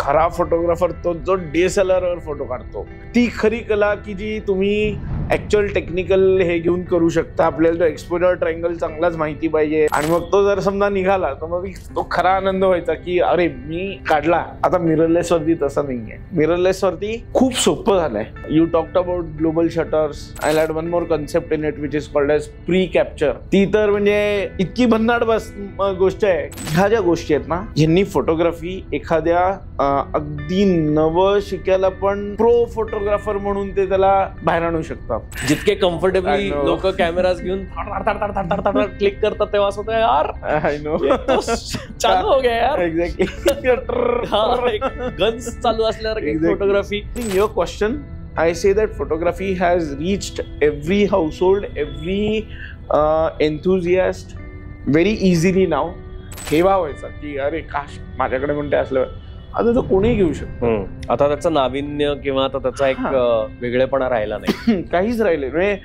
खरा फोटोग्राफर तो जो DSLR वर फोटो काढतो, ती खरी कला की जी तुम्ही ऍक्च्युअल टेक्निकल हे घेऊन करू शकता. आपल्याला तो एक्सपोजर ट्रायंगल चांगलाच माहिती पाहिजे आणि मग तो जर समजा निघाला तर मग तो खरा आनंद व्हायचा की अरे मी काढला. आता मिररलेस वरती तसं नाहीये. मिररलेस वरती खूप सोपं झालंय. You talked about global shutters. I add one more concept in it which is called as pre capture. ती तर म्हणजे इतकी भन्नाट गोष्ट आहे. ह्या ज्या गोष्टी आहेत ना, ह्यांनी फोटोग्राफी एखाद्या अगदी नव शिकायला पण प्रो फोटोग्राफर म्हणून ते त्याला बाहेर आणू शकतात. जितके कम्फर्टेबली लोक कॅमेराज घेऊन क्लिक करतात तेव्हा असं होतं यार, आय नो चालू हो गया यार. एक्झॅक्टली गन्स चालू असल्यावर photography. Your question, I say that photography has reached every household, every enthusiast very easily now. हे व्हायचं की अरे काश माझ्याकडे म्हणते असलं. आता तो कोणीही घेऊ शकतो. आता त्याचं नाविन्य किंवा आता त्याचा एक वेगळेपणा राहिला नाही. काहीच राहिले म्हणजे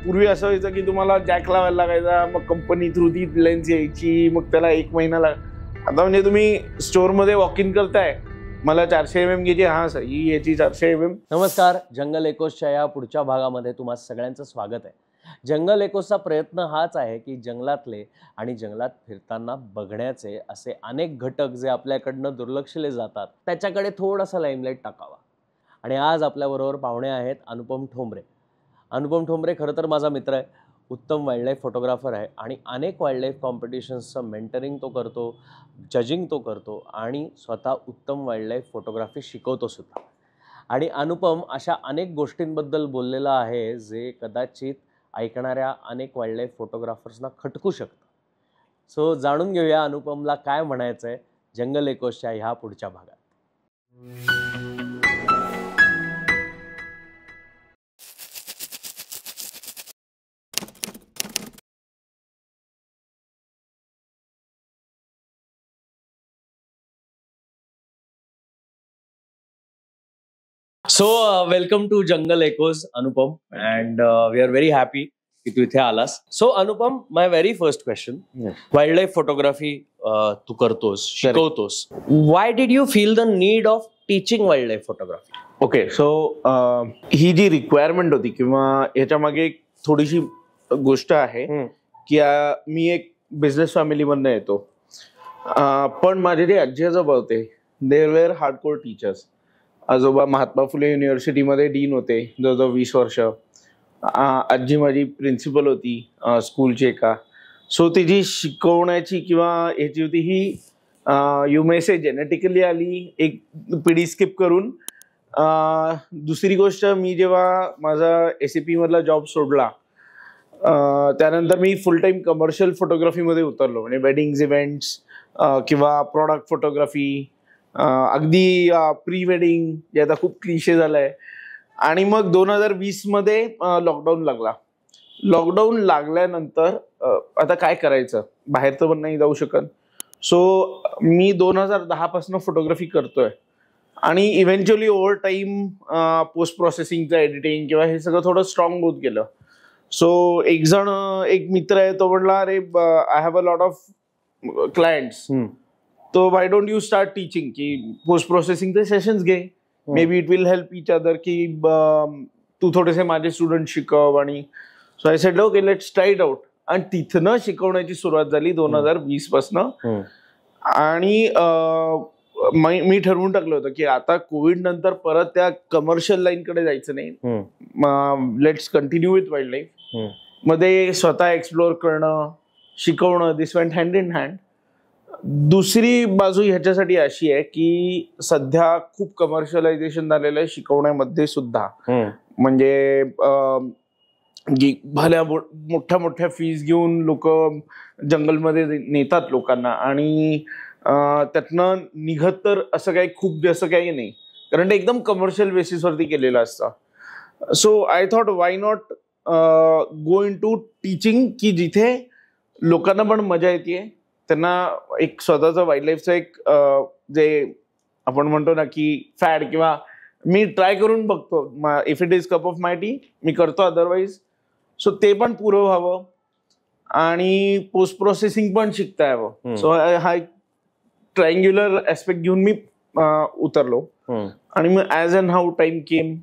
पूर्वी असं व्हायचं की तुम्हाला जॅक लावायला लागायचा, मग कंपनी थ्रू ती लेन्स यायची, मग त्याला 1 महिना आता म्हणजे तुम्ही स्टोअर मध्ये वॉक इन करताय, मला 400 mm घ्यायची. हा सर, ही याची 400 mm. नमस्कार, जंगल एकोसच्या या पुढच्या भागामध्ये तुम्हा सगळ्यांचं स्वागत आहे. जंगल एकोसचा प्रयत्न हाच आहे की जंगलातले आणि जंगलात फिरताना बघण्याचे असे अनेक घटक जे आपल्याकडनं दुर्लक्षले जातात त्याच्याकडे थोडासा लाईमलाईट टाकावा. आणि आज आपल्याबरोबर पाहुणे आहेत अनुपम ठोंबरे. अनुपम ठोंबरे खरं तर माझा मित्र आहे. उत्तम वाईल्डलाईफ फोटोग्राफर आहे आणि अनेक वाईल्डलाईफ कॉम्पिटिशन्सचं मेंटरिंग तो करतो, जजिंग तो करतो आणि स्वतः उत्तम वाईल्डलाईफ फोटोग्राफी शिकवतो सुद्धा. आणि अनुपम अशा अनेक गोष्टींबद्दल बोललेला आहे जे कदाचित ऐकणाऱ्या अनेक वाईल्डलाईफ फोटोग्राफर्सना खटकू शकतं. सो जाणून घेऊया अनुपमला काय म्हणायचं आहे जंगल एकोसच्या ह्या पुढच्या भागात. So welcome to jungle echoes Anupam, and we are very happy की तू इथे आलास. So Anupam, my very first question, wildlife photography तू करतोस, शिकवतोस. Why did you feel the need of teaching wildlife photography? Okay, so ही जी requirement होती किंवा ह्याच्या मागे एक थोडीशी गोष्ट आहे की मी एक बिझनेस फॅमिलीमधनं येतो, पण माझे जे आजी आजोबा होते दे वेर हार्डकोर टीचर्स. आजोबा महात्मा फुले युनिव्हर्सिटीमध्ये डीन होते जवळजवळ 20 वर्ष. आजी माझी प्रिन्सिपल होती स्कूलची एका. सो तिची शिकवण्याची किंवा ह्याची होती ही यू मे से जेनेटिकली आली, एक पिढी स्किप करून. दुसरी गोष्ट, मी जेव्हा माझा SAP मधला जॉब सोडला त्यानंतर मी फुल टाइम कमर्शियल फोटोग्राफीमध्ये उतरलो. म्हणजे वेडिंग्स, इव्हेंट्स किंवा प्रॉडक्ट फोटोग्राफी, अगदी प्री वेडिंग जे आता खूप क्लिशे झालंय. आणि मग 2020 मध्ये लॉकडाऊन लागला. लॉकडाऊन लागल्यानंतर आता काय करायचं, बाहेर तर पण नाही जाऊ शकत. सो मी 2010 पासून फोटोग्राफी करतोय आणि इव्हेंच्युअली ओव्हर टाइम पोस्ट प्रोसेसिंगचं एडिटिंग किंवा हे सगळं थोडं स्ट्रॉंग होत गेलं. सो एक मित्र आहे, तो म्हणला अरे I have a lot of clients, तो why don't you start teaching, की पोस्ट प्रोसेसिंगचे सेशन्स घे, maybe it will help each other, की तू थोडेसे माझे स्टुडंट शिकव. आणि so I said okay let's try it out. आणि तिथनं शिकवण्याची सुरुवात झाली 2020 पासनं. आणि मी ठरवून टाकलं होतं की आता कोविड नंतर परत त्या कमर्शियल लाईन कडे जायचं नाही, let's continue with wild life. मध्ये स्वतः एक्सप्लोअर करणं, शिकवणं, दिस वेंट हँड इन हँड. दुसरी बाजू ह्याच्यासाठी अशी आहे की सध्या खूप कमर्शियलायझेशन झालेलं आहे शिकवण्यामध्ये सुद्धा. म्हणजे भल्या मोठ्या मोठ्या फीज घेऊन लोक जंगलमध्ये नेतात लोकांना आणि त्यातनं निघत तर असं काही खूप असं काही नाही, कारण ते एकदम कमर्शियल बेसिसवरती केलेलं असतं. So I thought why not go into teaching, की जिथे लोकांना पण मजा येते, त्यांना एक स्वतःचं वाईल्ड लाईफचं एक जे आपण म्हणतो ना की फॅड, किंवा मी ट्राय करून बघतो, if it is cup of my tea मी करतो, अदरवाईज सो ते पण पुरं व्हावं आणि पोस्ट प्रोसेसिंग पण शिकता यावं. सो हा एक ट्रायंग्युलर ऍस्पेक्ट घेऊन मी उतरलो. आणि मग as and how time came,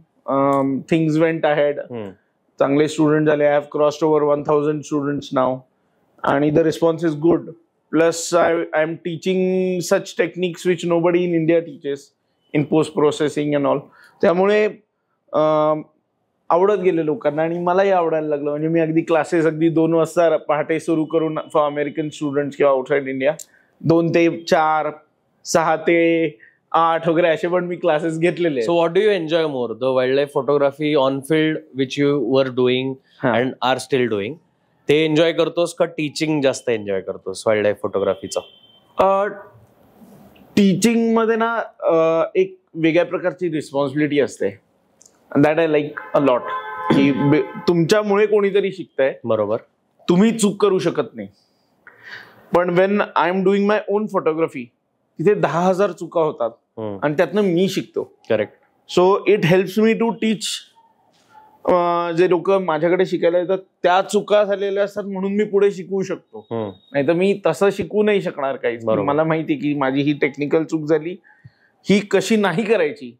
things went ahead. चांगले स्टुडंट झाले. I have crossed over 1000 students now, आणि the response is good. Plus I am teaching such techniques which nobody in India teaches in post processing and all. त्यामुळे आवडत गेले लोकांना आणि मलाही आवडायला लागलं. म्हणजे मी अगदी क्लासेस अगदी 2 वाजता पहाटे सुरू करून फॉर अमेरिकन स्टुडंट्स किंवा आउटसाइड इंडिया 2 ते 4, 6 ते 8 वगैरे असे पण मी क्लासेस घेतलेले. So what do you enjoy more, the wild life photography on field which you were doing and R still doing, ते एन्जॉय करतोस का टीचिंग जास्त एन्जॉय करतोस वाईल्ड लाईफ फोटोग्राफीचं? टीचिंग मध्ये ना एक वेगळ्या प्रकारची रिस्पॉन्सिबिलिटी असते. That I like a lot. की तुमच्यामुळे कोणीतरी शिकतंय, बरोबर, तुम्ही चूक करू शकत नाही. पण when I am doing my own photography, तिथे 10,000 चुका होतात आणि त्यातनं मी शिकतो. Correct. So it helps me to teach. जे लोक माझ्याकडे शिकायला येतात त्या चुका झालेल्या असतात म्हणून मी पुढे शिकवू शकतो. नाही तर मी तसं शिकू नाही शकणार काहीच. मला माहिती की माझी ही टेक्निकल चूक झाली, ही कशी नाही करायची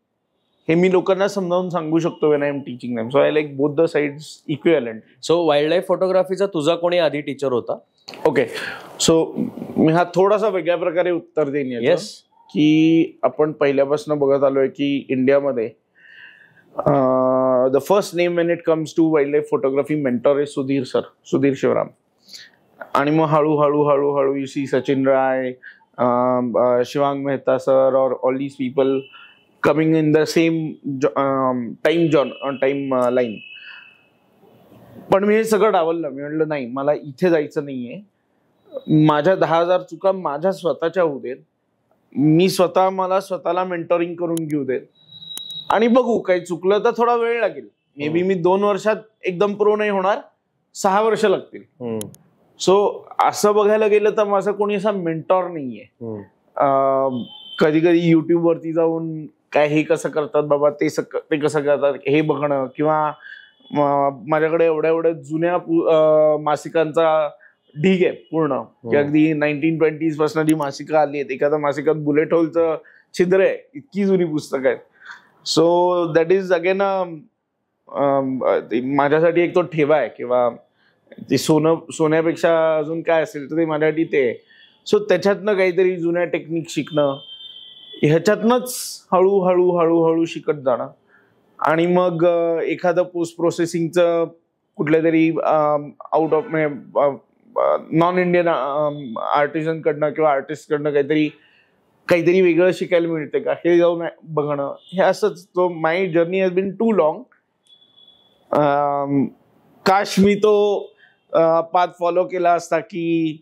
हे मी लोकांना समजावून सांगू शकतो Wien I am teaching them. So I like both the sides equivalent. So wild life फोटोग्राफीचा तुझा कोणी आधी टीचर होता? ओके, सो मी हा थोडासा वेगळ्या प्रकारे उत्तर देईन. येस. की आपण पहिल्यापासून बघत आलोय की इंडियामध्ये the first name when it comes to wildlife photography mentor is Sudhir sir, Sudhir Shivram. आणि मग हळूहळू you see Sachin Rai, Shivang Mehta sir, और all these people coming in the same time line. पण मी हे सगळं डावललं. मी म्हटलं नाही, मला इथे जायचं नाहीये. माझ्या 10,000 चुका माझ्या स्वतःच्या होऊ देत. मी मला स्वतःला मेंटोरिंग करून घेऊ देत आणि बघू, काही चुकलं तर थोडा वेळ लागेल. मे बी मी 2 वर्षात एकदम प्रो नाही होणार, 6 वर्ष लागतील. सो असं बघायला गेलं तर माझा कोणी असा मेंटॉर नाहीये. कधी कधी युट्यूब वरती जाऊन काय हे कसं करतात बाबा, ते कसं करतात हे बघणं, किंवा माझ्याकडे एवढ्या जुन्या मासिकांचा ढीग आहे पूर्ण, की अगदी 1920s पासून जी मासिकं आली आहेत. एखाद्या मासिकात बुलेट होलचं छिद्र आहे, इतकी जुनी पुस्तकं आहेत. सो दॅट इज अगेन माझ्यासाठी एक तो ठेवा आहे, किंवा ते सोन्यापेक्षा अजून काय असेल तर ते माझ्यासाठी ते आहे. सो त्याच्यातनं काहीतरी जुन्या टेक्निक शिकणं, ह्याच्यातनंच हळूहळू शिकत जाणं. आणि मग एखादं पोस्ट प्रोसेसिंगचं कुठल्या तरी out of non Indian artisan कडनं किंवा आर्टिस्ट कडनं काहीतरी वेगळं शिकायला मिळते का हे जाऊन बघणं. हे असंच तो my journey has been too long. काश मी तो पाथ फॉलो केला असता की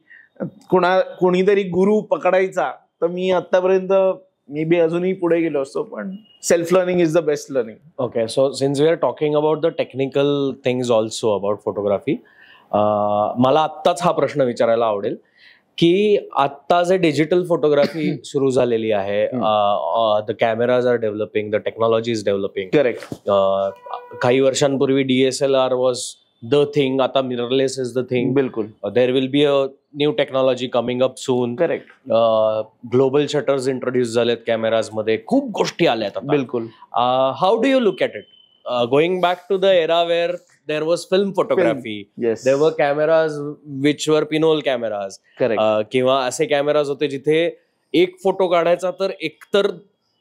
कोणीतरी गुरु पकडायचा, तर मी आतापर्यंत मे बी अजूनही पुढे गेलो असतो. पण self learning is the best learning. Okay, so since we are talking about the technical things also about photography, मला आत्ताच हा प्रश्न विचारायला आवडेल की आत्ता जे डिजिटल फोटोग्राफी सुरू झालेली आहे, the cameras are developing, the technology is developing. Correct. काही वर्षांपूर्वी DSLR वॉज द थिंग, आता मिररलेस इज द थिंग. बिलकुल. There will be a new technology coming up soon. Correct. Global shutters introduce झालेत cameras मध्ये, खूप गोष्टी आल्यात आता. बिलकुल. How do you look at it? Going back to the era where there was film photography, there were cameras which were pinhole cameras, किंवा असे cameras होते जिथे एक फोटो काढायचा तर एकतर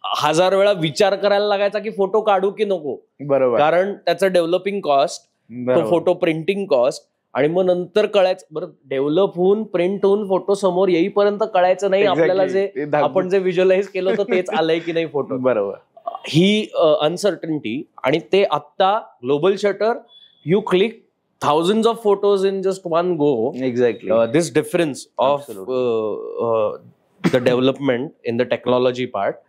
1000 वेळा विचार करायला लागायचा की फोटो काढू की नको. बरोबर. कारण त्याचं डेव्हलपिंग कॉस्ट, तो फोटो प्रिंटिंग कॉस्ट, आणि मग नंतर कळायचं, बरं डेव्हलप होऊन प्रिंट होऊन फोटो समोर येईपर्यंत कळायचं नाही आपल्याला जे आपण जे व्हिज्युअलाइज केलं होतं तेच आलंय की नाही फोटो. बरोबर. ही अनसर्टनिटी. आणि ते आता global shutter, you click thousands of photos in just one go. Exactly. This difference of the development in the technology part,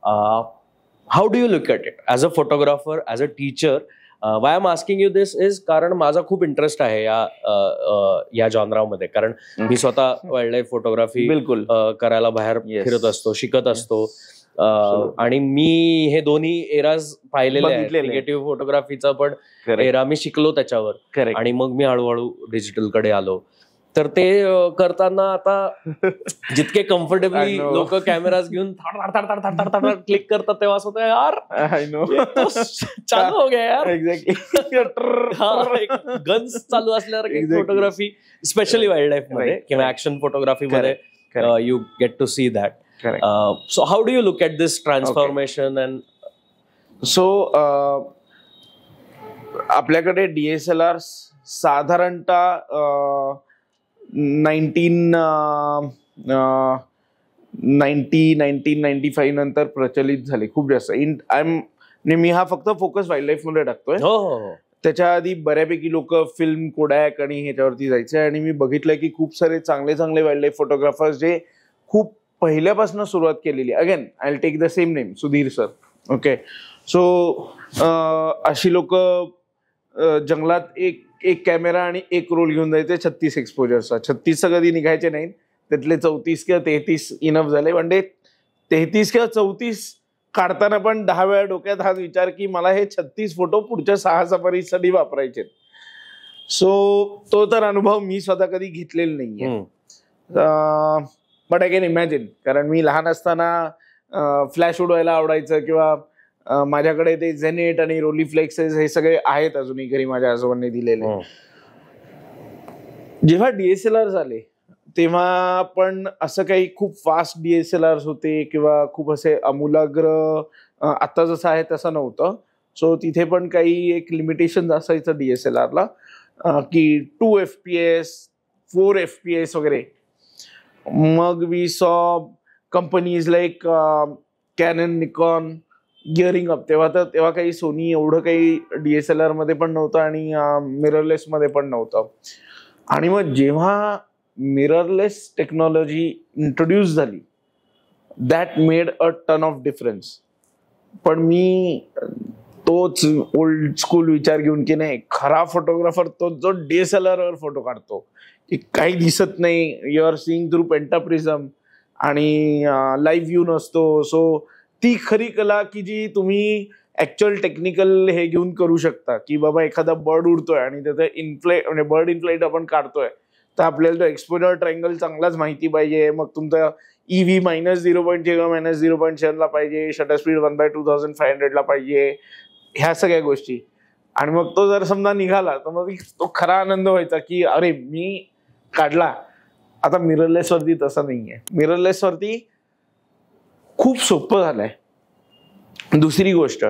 how do you look at it as a photographer, as a teacher? Why I'm asking you this is कारण माझा खूप interest आहे या जॉनरामध्ये. कारण मी स्वतः wild life photography बिलकुल करायला बाहेर फिरत असतो, शिकत असतो. आणि मी हे दोन्ही एराज पाहिलेले आहेत. निगेटिव्ह फोटोग्राफीचा पण एरा मी शिकलो त्याच्यावर, आणि मग मी हळूहळू डिजिटल कडे आलो. तर ते करताना आता जितके कम्फर्टेबली I know. लोक कॅमेराज घेऊन क्लिक करतात तेव्हा असं होतं, यार आय नो ये तो चालू हो गया यार. एक्झॅक्टली गन्स चालू असल्यावर Exactly. Photography specially wildlife मध्ये Right, किंवा right. ऍक्शन फोटोग्राफी मध्ये Correct. You get to see that. So how do you look at this transformation and so आपल्याकडे DSLR साधारणतः 1995 नंतर प्रचलित झाले खूप जास्त. मी हा फक्त फोकस वाईल्ड लाईफ मध्ये टाकतोय. हो हो हो. त्याच्या आधी बऱ्यापैकी लोक फिल्म कोडॅक आणि ह्याच्यावरती जायचे आणि मी बघितलंय की खूप सारे चांगले चांगले वाईल्ड लाईफ फोटोग्राफर्स जे खूप पहिल्यापासून सुरुवात केलेली. Again I will take the same name, Sudhir sir. Okay, so अशी लोक जंगलात एक कॅमेरा आणि एक रोल घेऊन जायचे 36 एक्सपोजरचा. 36 कधी निघायचे नाहीत, त्यातले 34 किंवा 33 इनफ झाले. म्हणजे 33 किंवा 34 काढताना पण 10 वेळा डोक्यात हा विचार की मला हे 36 फोटो पुढच्या 6 सफारीसाठी वापरायचे. सो तो तर अनुभव मी स्वतः कधी घेतलेला नाहीये. बट आय कॅन इमॅजिन, कारण मी लहान असताना फ्लॅश उडवायला आवडायचं किंवा माझ्याकडे ते झेनेट आणि रोलीफ्लेक्सेस हे सगळे आहेत अजूनही घरी माझ्या आजोबांनी दिलेले. जेव्हा DSLR झाले तेव्हा पण असं काही खूप फास्ट DSLR होते किंवा खूप असे आमूलाग्र आता जसं आहे तसं नव्हतं. सो तिथे पण काही एक लिमिटेशन असायचं DSLRला की 2 FPS 4 FPS वगैरे. मग वी सॉ companies like canon, Nikon gearing up. तेव्हा काही सोनी एवढं काही DSLR मध्ये पण नव्हतं आणि मिररलेस मध्ये पण नव्हतं. आणि मग जेव्हा मिररलेस टेक्नॉलॉजी इंट्रोड्यूस झाली, that made a ton of difference. पण मी तोच ओल्ड स्कूल विचार घेऊन की नाही, खरा फोटोग्राफर तो जो DSLR वर फोटो काढतो की काही दिसत नाही, यू आर सीइंग थ्रू पेंटाप्रिझम आणि लाईव्ह व्ह्यू नसतो. सो ती खरी कला की जी तुम्ही ऍक्च्युअल टेक्निकल हे घेऊन करू शकता. की बाबा एखादा बर्ड उडतोय आणि त्याचं म्हणजे बर्ड इन फ्लाईट आपण काढतोय, तर आपल्याला तो एक्सपोजर ट्रायंगल चांगलाच माहिती पाहिजे. मग तुमचा EV -0.0 किंवा -0.7 ला पाहिजे, शटर स्पीड 1/2500 ला पाहिजे, ह्या सगळ्या गोष्टी. आणि मग तो जर समजा निघाला तर मग तो खरा आनंद व्हायचा की अरे मी काढला. आता मिररलेस वरती तसं नाहीये. मिररलेस वरती खूप सोपं झालंय. दुसरी गोष्ट,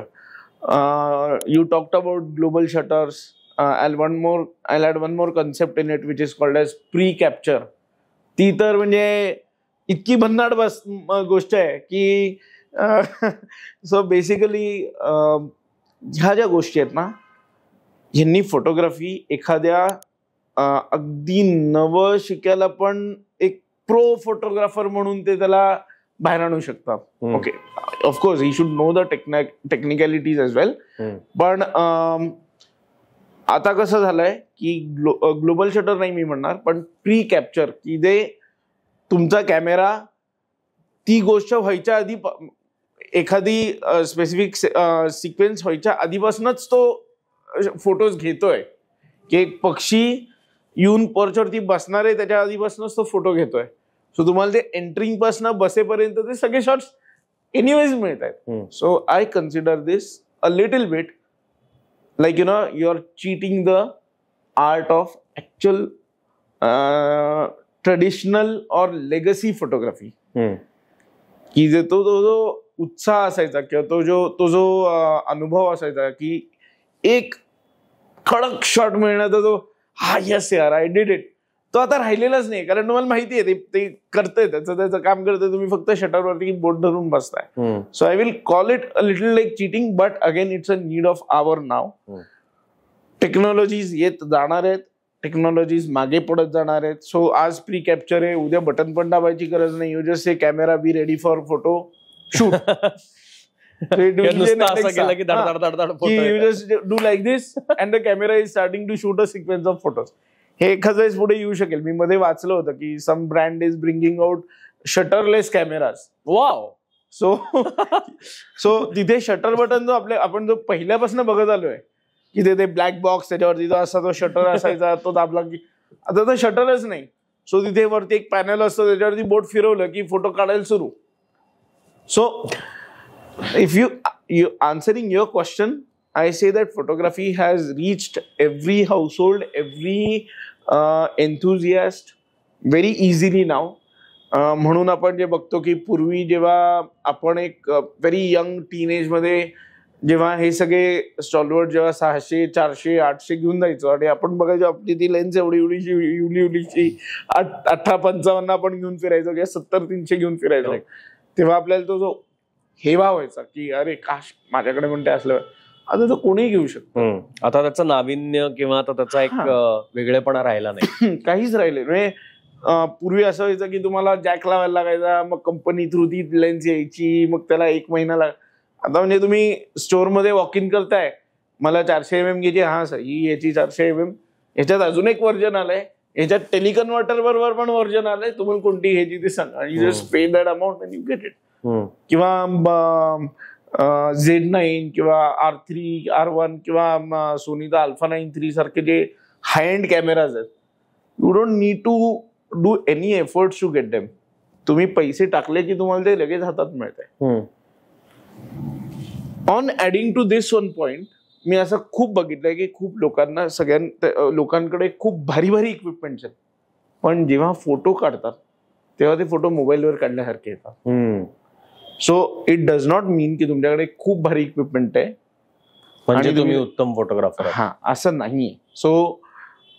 you talked about global shutters. I'll add one more concept in it which is called as pre-capture. ती तर म्हणजे इतकी भन्नाट गोष्ट आहे की सो बेसिकली ह्या ज्या गोष्टी आहेत ना, ह्यांनी फोटोग्राफी एखाद्या अगदी नव शिकायला पण एक प्रो फोटोग्राफर म्हणून ते त्याला बाहेर आणू शकतात. Okay, of course he should know the technicalities as well. पण आता कसं झालंय की ग्लोबल शटर नाही मी म्हणणार, पण प्री कॅप्चर की जे तुमचा कॅमेरा ती गोष्ट व्हायच्या आधी, एखादी स्पेसिफिक सिक्वेन्स व्हायच्या आधीपासूनच तो फोटोज घेतोय. की एक पक्षी येऊन पर्चवरती बसणार आहे त्याच्या आधीपासूनच तो फोटो घेतोय. सो तुम्हाला ते एंट्रिंग पासून बसेपर्यंत ते सगळे शॉट्स एनिवेज मिळत आहेत. So I consider this a little bit like you are cheating the art of actual traditional or legacy photography. की जे तो जो उत्साह असायचा किंवा तो जो अनुभव असायचा की एक खडक शॉट मिळण्याचा जो हा यस यार आय डिड इट, तो आता राहिलेलाच नाही. कारण तुम्हाला माहिती आहे ते करतंय, त्याचं काम करतंय, तुम्ही फक्त शटरवरती बोट धरून बसताय. So I will call it a little like cheating, but again it's a need of our now. Technologies येत जाणार आहेत, टेक्नॉलॉजीज मागे पडत जाणार आहेत. सो आज प्री कॅप्चर आहे, उद्या बटन पण दाबायची गरज नाही. You just say camera be ready for photo shoot. You just do like this and the camera is starting to shoot a sequence of photos. हे एखाद्या वेळेस पुढे येऊ शकेल. मी मध्ये वाचलं होतं की some brand is bringing out shutterless cameras. Wow. So तिथे शटर बटन जो आपण जो पहिल्यापासून बघत आलोय की ते ब्लॅक बॉक्स त्याच्यावरती जो असा तो शटर असायचा, तो दाबला की आता तर शटरच नाही, सो तिथे वरती एक पॅनल असतं, त्याच्यावरती बोट फिरवलं की फोटो काढायला सुरू. So if you answering your question, I say that photography has reached every household, every enthusiast very easily now. म्हणून आपण जे बघतो की पूर्वी जेव्हा आपण एक व्हेरी यंग टीनेज मध्ये जेव्हा हे सगळे स्टॉलवर्ड जेव्हा 600, 400, 800 घेऊन जायचो आणि आपण बघायचो आपली ती लेन्स एवढी एवढीची 18-55 आपण घेऊन फिरायचो किंवा 70-300 घेऊन फिरायचो, तेव्हा आपल्याला तो जो हेवा व्हायचा की अरे काश माझ्याकडे पण ते असलं. आता तो कोणीही घेऊ शकतो. आता त्याचं नाविन्य किंवा आता त्याचा एक वेगळेपणा राहिला नाही. काहीच राहिले म्हणजे पूर्वी असं व्हायचं की तुम्हाला जॅक लावायला लागायचा, मग कंपनी थ्रू ती लेन्स यायची, मग त्याला 1 महिना आता म्हणजे तुम्ही स्टोअर मध्ये वॉक इन करताय, मला 400 mm घ्यायची, हा सर ही याची 400 mm, याच्यात अजून एक व्हर्जन आलंय, याच्यात टेलिकन्व्हर्टर बरोबर पण व्हर्जन आलंय, तुम्हाला कोणती घ्यायची ते सांगा, you just pay that amount and you get it. किंवा Z9 किंवा R3, R1 किंवा सोनीचा अल्फा 9 III सारखे जे हाय एंड कॅमेराज आहेत, you don't need to do any efforts to get them. तुम्ही पैसे टाकले की तुम्हाला ते लगेच हातात मिळतंय. On adding to this one point, मी असं खूप बघितलंय की खूप लोकांना लोकांकडे खूप भारी भारी इक्विपमेंट्स आहेत, पण जेव्हा फोटो काढतात तेव्हा ते फोटो मोबाईलवर काढल्यासारखे येतात. सो इट डज नॉट मीन की तुमच्याकडे खूप भारी इक्विपमेंट आहे म्हणजे तुम्ही उत्तम फोटोग्राफर. हा, असं नाहीये. सो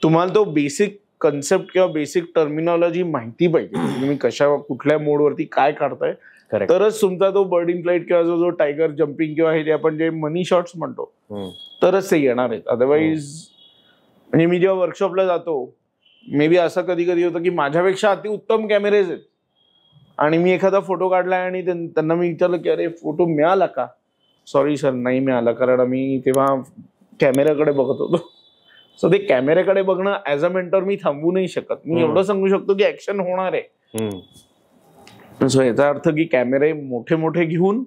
तुम्हाला तो बेसिक कन्सेप्ट किंवा बेसिक टर्मिनॉलॉजी माहिती पाहिजे, तुम्ही कुठल्या मोडवरती काय काढताय, तरच तुमचा तो बर्ड इन फ्लाइट किंवा जो टायगर जम्पिंग किंवा हे जे आपण जे मनी शॉट्स म्हणतो तरच ते येणार आहेत. अदरवाईज म्हणजे मी जेव्हा वर्कशॉपला जातो, मे बी असं कधी कधी होतं की माझ्यापेक्षा अति उत्तम कॅमेरेज आहेत आणि मी एखादा फोटो काढलाय आणि त्यांना मी विचारलं की अरे फोटो मिळाला का, सॉरी सर नाही मिळाला, कारण आम्ही तेव्हा कॅमेऱ्याकडे बघत होतो. सो ते कॅमेऱ्याकडे बघणं ऍज अ मेंटर मी थांबवू नाही शकत. मी एवढं सांगू शकतो की ऍक्शन होणार आहे. सो याचा अर्थ की कॅमेरे मोठे मोठे घेऊन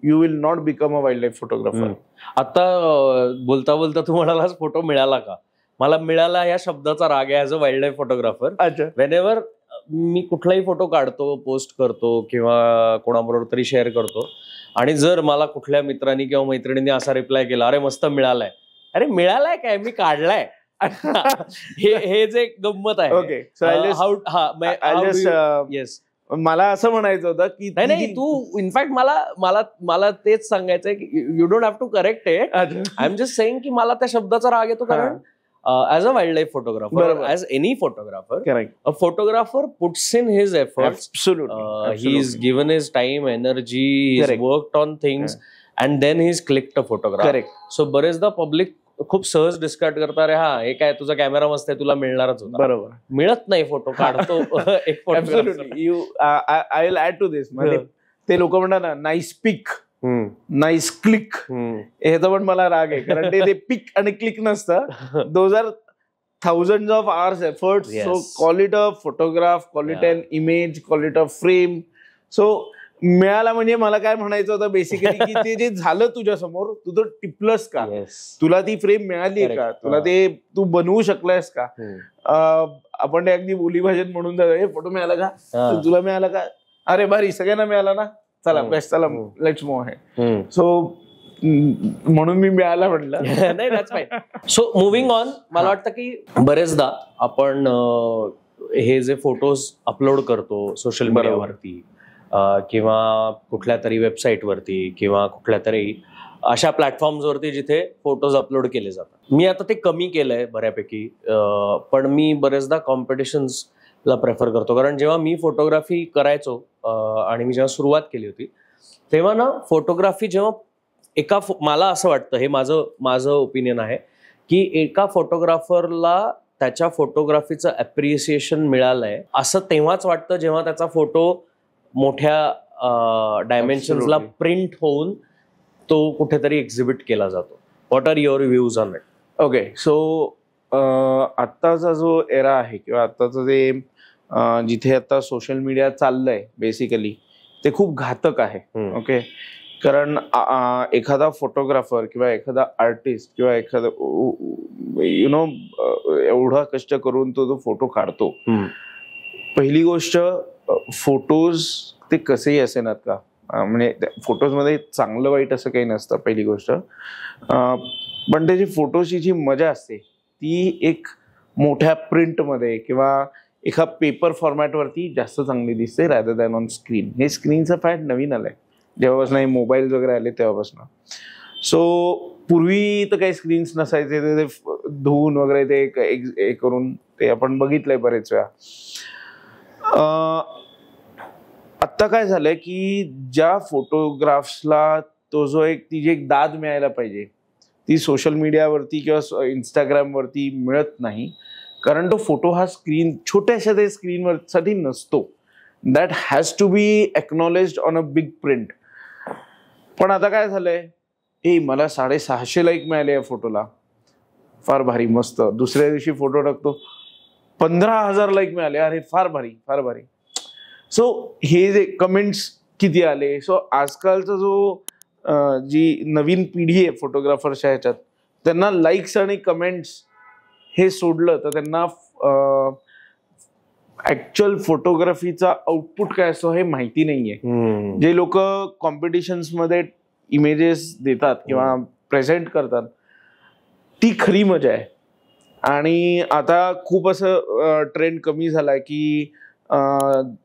you will not become a wildlife photographer. आता बोलता बोलता तू म्हणालास फोटो मिळाला का, मला मिळाला या शब्दाचा राग आहे as a wildlife photographer. Whenever मी कुठलाही फोटो काढतो, पोस्ट करतो किंवा कोणाबरोबर तरी शेअर करतो आणि जर मला कुठल्या मित्रांनी किंवा मैत्रिणींनी असा रिप्लाय केला अरे मस्त मिळालाय, अरे मिळालाय काय, मी काढलाय, हे जे गंमत आहे. ओके, येस, मला असं म्हणायचं होतं की नाही तू इनफॅक्ट मला तेच सांगायचंय की you don't have to correct it. I am just saying की मला त्या शब्दाचा राग येतो कारण as a wildlife photographer, as any photographer, a photographer puts in his efforts. Absolutely. He's given his time, energy, he's worked on things, and then he's clicked a photograph. Correct. So बरेचदा public खूप सहज discard करतात, रे हा हे काय तुझा camera मस्त आहे तुला मिळणारच होता. बरोबर, मिळत नाही फोटो काढतो एक photo. I will add to this, म्हणजे ते लोक म्हणतात ना नाईस पिक नाईस क्लिक, ह्याचा पण मला राग आहे कारण ते पिक आणि क्लिक नसतं. Those are thousands of hours efforts. So call it a photograph, call it an image, call it a frame. So मिळाला म्हणजे मला काय म्हणायचं होतं बेसिकली की ते जे झालं तुझ्या समोर तू तो टिपलंस का, तुला ती फ्रेम मिळाली का, तुला ते तू बनवू शकलायस का. आपण ते अगदी बोली भाषेत म्हणून जातो फोटो मिळाला का, तुला मिळाला का, अरे भारी सगळ्यांना मिळाला ना, चला बेस्ट, चला लेट्स मूव्ह आहे. सो म्हणून मी मिळाला म्हटलं. नाही that's fine. So moving on, मला वाटतं की बरेचदा आपण हे जे फोटोज अपलोड करतो सोशल मीडियावरती किंवा कुठल्या तरी वेबसाईटवरती किंवा कुठल्या तरी अशा प्लॅटफॉर्म्सवरती जिथे फोटोज अपलोड केले जातात, मी आता ते कमी केलंय बऱ्यापैकी, पण मी बरेचदा कॉम्पिटिशन्सला प्रेफर करतो. कारण जेव्हा मी फोटोग्राफी करायचो आणि मी जेव्हा सुरुवात केली होती तेव्हा ना फोटोग्राफी जेव्हा मला असं वाटतं, हे माझं ओपिनियन आहे की एका फोटोग्राफरला त्याच्या फोटोग्राफीचं अप्रिसिएशन मिळालंय असं तेव्हाच वाटतं जेव्हा त्याचा फोटो मोठ्या डायमेन्शन्सला प्रिंट होऊन तो कुठेतरी एक्झिबिट केला जातो. What are your views on it? Okay, so आत्ताचा जो एरा आहे किंवा आत्ताचं जे जिथे आता सोशल मीडिया चाललंय बेसिकली ते खूप घातक आहे. ओके, कारण एखादा फोटोग्राफर किंवा एखादा आर्टिस्ट किंवा एखादा एवढा कष्ट करून तो फोटो काढतो पहिली गोष्ट, फोटोज ते कसेही असेनात का, म्हणजे फोटोजमध्ये चांगलं वाईट असं काही नसतं पहिली गोष्ट, पण त्याची फोटोची जी मजा असते ती एक मोठ्या प्रिंटमध्ये किंवा एका पेपर फॉर्मॅटवरती जास्त चांगली दिसते रॅदर दॅन ऑन स्क्रीन. हे स्क्रीनचं फॅट नवीन आलंय जेव्हापासून हे मोबाईल वगैरे आले तेव्हापासून. सो पूर्वी तर काही स्क्रीन्स नसायचे, ते धुवून वगैरे ते करून ते आपण बघितलंय बरेच वेळा. आत्ता काय झालंय की ज्या फोटोग्राफ्सला तो जो ती जी एक दाद मिळायला पाहिजे ती सोशल मीडियावरती किंवा इंस्टाग्रामवरती मिळत नाही, कारण तो फोटो हा छोट्याशा ते स्क्रीनवर साठी नसतो. That has to be acknowledged on a big print. पण आता काय झालंय, मला 650 लाईक मिळाले या फोटोला, फार भारी, मस्त. दुसऱ्या दिवशी फोटो टाकतो, 15,000 लाईक मिळाले, अरे फार भारी, फार भारी. सो हे जे कमेंट्स किती आले. सो आजकालचा जो जी नवीन पिढी आहे फोटोग्राफरच्या ह्याच्यात, त्यांना लाईक्स आणि कमेंट्स हे सोडलं तर त्यांना ऍक्च्युअल फोटोग्राफीचा आउटपुट काय असतो हे माहिती नाहीये. जे लोक कॉम्पिटिशन्स मध्ये इमेजेस देतात किंवा प्रेझेंट करतात ती खरी मजा आहे. आणि आता खूप असं ट्रेंड कमी झालाय की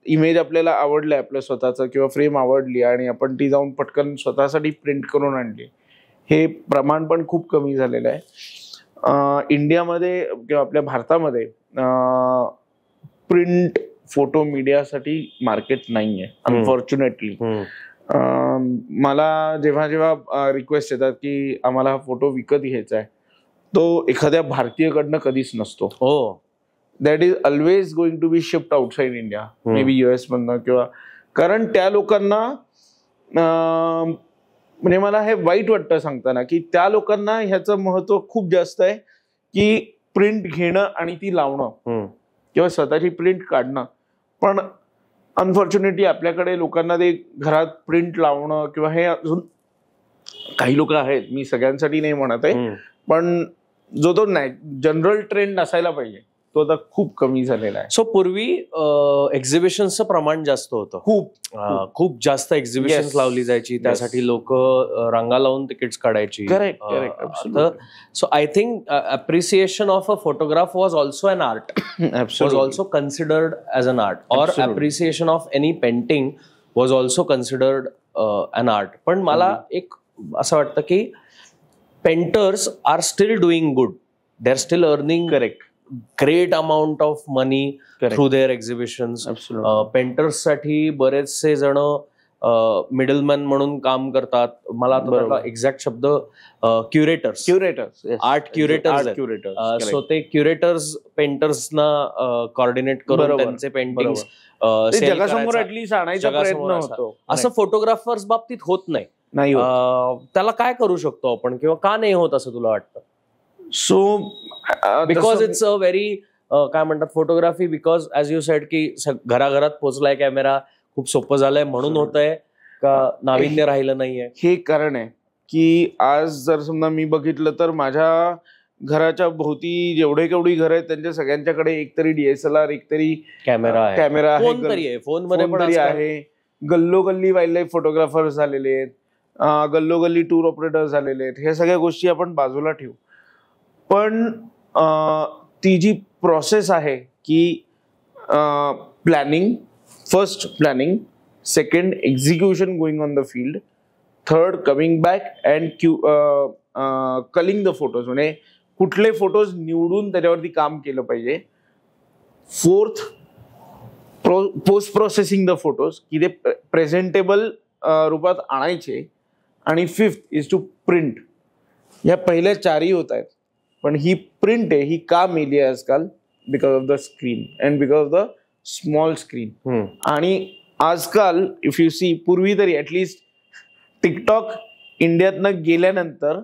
इमेज आपल्याला आवडलाय, आपलं स्वतःचं किंवा फ्रेम आवडली आणि आपण ती जाऊन पटकन स्वतःसाठी प्रिंट करून आणली. हे प्रमाण पण खूप कमी झालेलं आहे. इंडियामध्ये किंवा आपल्या भारतामध्ये प्रिंट फोटो मीडियासाठी मार्केट नाहीये अनफॉर्च्युनेटली. मला जेव्हा जेव्हा रिक्वेस्ट येतात की आम्हाला हा फोटो विकत घ्यायचा आहे, तो एखाद्या भारतीयकडनं कधीच नसतो. That is always going to be shift outside India, maybe US मधनं, किंवा कारण त्या लोकांना म्हणजे मला हे वाईट वाटतं सांगताना की त्या लोकांना ह्याचं महत्व खूप जास्त आहे की प्रिंट घेणं आणि ती लावणं किंवा स्वतःची प्रिंट काढणं. पण अनफॉर्च्युनेटली आपल्याकडे लोकांना ते घरात प्रिंट लावणं किंवा हे अजून काही लोक आहेत, मी सगळ्यांसाठी नाही म्हणत आहे, पण जो तो जनरल ट्रेंड असायला पाहिजे तो आता खूप कमी झालेला आहे. सो पूर्वी एक्झिबिशनचं प्रमाण जास्त होतं, खूप जास्त एक्झिबिशन लावली जायची, त्यासाठी लोक रांगा लावून तिकीट्स काढायची. So I think appreciation of a photograph was also an art, was also considered as an art, or appreciation of any painting was also considered an art. पण मला एक असं वाटतं की painters are still doing good, they are still earning great amount of money through their exhibitions. Painters साठी बरेचसे जण middleman म्हणून काम करतात. मला आता एक्झॅक्ट शब्द क्युरेटर्स आर्ट क्युरेटर्स. सो ते क्युरेटर्स पेंटर्सना कोऑर्डिनेट करून त्यांचे पेंटिंग्स जगासमोर ऍटलीस्ट आणायचा प्रयत्न होतो. असं फोटोग्राफर्स बाबतीत होत नाही. त्याला काय करू शकतो आपण, किंवा का नाही होत असं तुला वाटतं? So because it's a very काय म्हणतात photography, because as you sed की घराघरात पोहोचलाय कॅमेरा, खूप सोपं झालंय म्हणून होतंय का नाविन्य राहिलं नाहीये? हे कारण आहे की आज जर समजा मी बघितलं तर माझ्या घराच्या भोवती जेवढे केवढी घर आहेत त्यांच्या सगळ्यांच्याकडे एकतरी DSLR, एकतरी कॅमेरा आहे, फोन मध्ये पण आहे. गल्लोगल्ली वाईल्ड लाईफ फोटोग्राफर्स झालेले आहेत, गल्लोगल्ली टूर ऑपरेटर झालेले आहेत. ह्या सगळ्या गोष्टी आपण बाजूला ठेवू, पण ती जी प्रोसेस आहे की planning, first planning, second execution going on the field, third coming back and culling the photos, म्हणजे कुठले फोटोज निवडून त्याच्यावरती काम केलं पाहिजे, fourth post processing the photos की ते प्रेझेंटेबल रूपात आणायचे, आणि फिफ्थ इज टू प्रिंट. या पहिल्या चारही होत आहेत, पण ही प्रिंट आहे ही का मेली आहे आजकाल? Because of the screen and because of the small screen. आणि आजकाल इफ यू सी, पूर्वी तरी ऍटलिस्ट टिकटॉक इंडियातनं गेल्यानंतर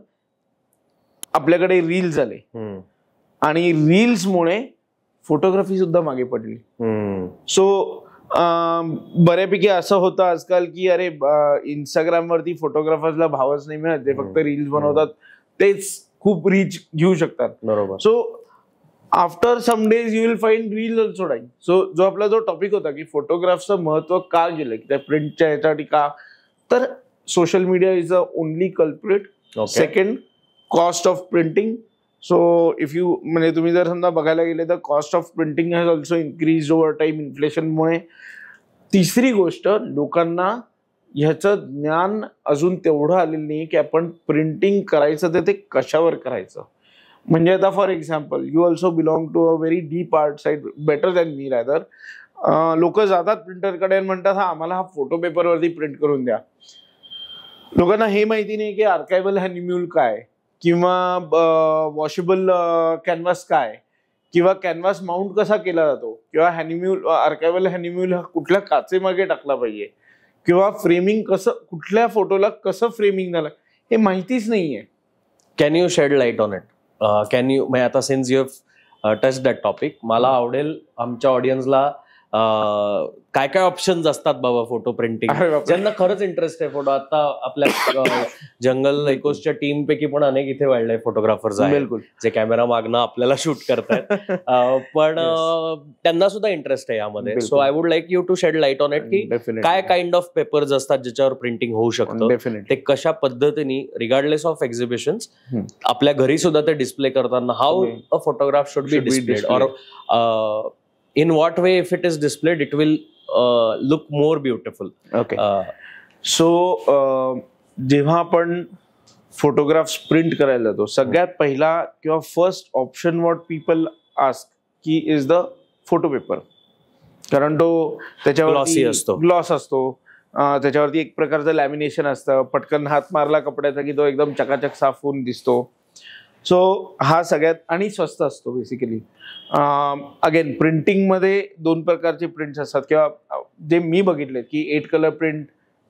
आपल्याकडे रील्स आले आणि रील्समुळे फोटोग्राफी सुद्धा मागे पडली. सो बऱ्यापैकी असं होतं आजकाल की अरे इंस्टाग्रामवरती फोटोग्राफर्सला भावच नाही मिळत, ते फक्त रील्स बनवतात, तेच खूप रीच घेऊ शकतात. बरोबर. So after some days you will find reel also dying. So जो आपला जो टॉपिक होता की फोटोग्राफचं महत्व का गेलं की त्या प्रिंटच्या ह्याच्यासाठी का, तर social media is the only culprit. Second, cost of printing. So if you म्हणजे तुम्ही जर समजा बघायला गेले तर cost of printing has also increase over time इन्फ्लेशनमुळे. तिसरी गोष्ट, लोकांना ह्याचं ज्ञान अजून तेवढं आलेलं नाही की आपण प्रिंटिंग करायचं तर ते कशावर करायचं. म्हणजे आता for example, you also belong to a very deep art side, better than me rather. लोक जातात प्रिंटरकडे आणि म्हणतात हा आम्हाला हा फोटो पेपरवरती प्रिंट करून द्या. लोकांना हे माहिती नाही की आर्कायव्हल हॅनिम्यूल काय, किंवा वॉशेबल कॅनव्हास काय, किंवा कॅनव्हास माउंट कसा केला जातो, किंवा हॅनिम्यूल आर्कायव्हल हॅनिम्यूल हा कुठल्या काचेमागे टाकला पाहिजे, किंवा फ्रेमिंग कसं, कुठल्या फोटोला कसं फ्रेमिंग झालं हे माहितीच नाहीये. Can you shed light on it? Can you, म्हणजे आता since you have touch that topic, मला आवडेल आमच्या ऑडियन्सला काय काय ऑप्शन्स असतात बाबा फोटो प्रिंटिंग, ज्यांना खरंच इंटरेस्ट आहे फोटो. आता आपल्या जंगल एकोसच्या टीम पैकी पण अनेक इथे वाईल्ड लाईफ फोटोग्राफर्स आहेत जे कॅमेरा मागणं आपल्याला शूट करतायत, पण त्यांना सुद्धा इंटरेस्ट आहे यामध्ये. So I would like you to shed light on it की काय काइंड ऑफ पेपर्स असतात ज्याच्यावर प्रिंटिंग होऊ शकतं, ते कशा पद्धतीने रिगार्डलेस ऑफ एक्झिबिशन्स आपल्या घरी सुद्धा ते डिस्प्ले करताना how a photograph should be displayed, और in what way if it is displayed it will look more beautiful. Okay. So जेव्हा आपण फोटोग्राफ्स प्रिंट करायला जातो, सगळ्यात पहिला किंवा first option what people ask की इज द फोटो पेपर. कारण तो त्याच्यावरती ग्लॉस असतो, त्याच्यावरती एक प्रकारचं लॅमिनेशन असतं, पटकन हात मारला कपड्याचा की तो एकदम चकाचक साफ होऊन दिसतो. सो हा सगळ्यात, आणि स्वस्त असतो बेसिकली. अगेन प्रिंटिंगमध्ये दोन प्रकारचे प्रिंट्स असतात, किंवा जे मी बघितले की 8 कलर प्रिंट,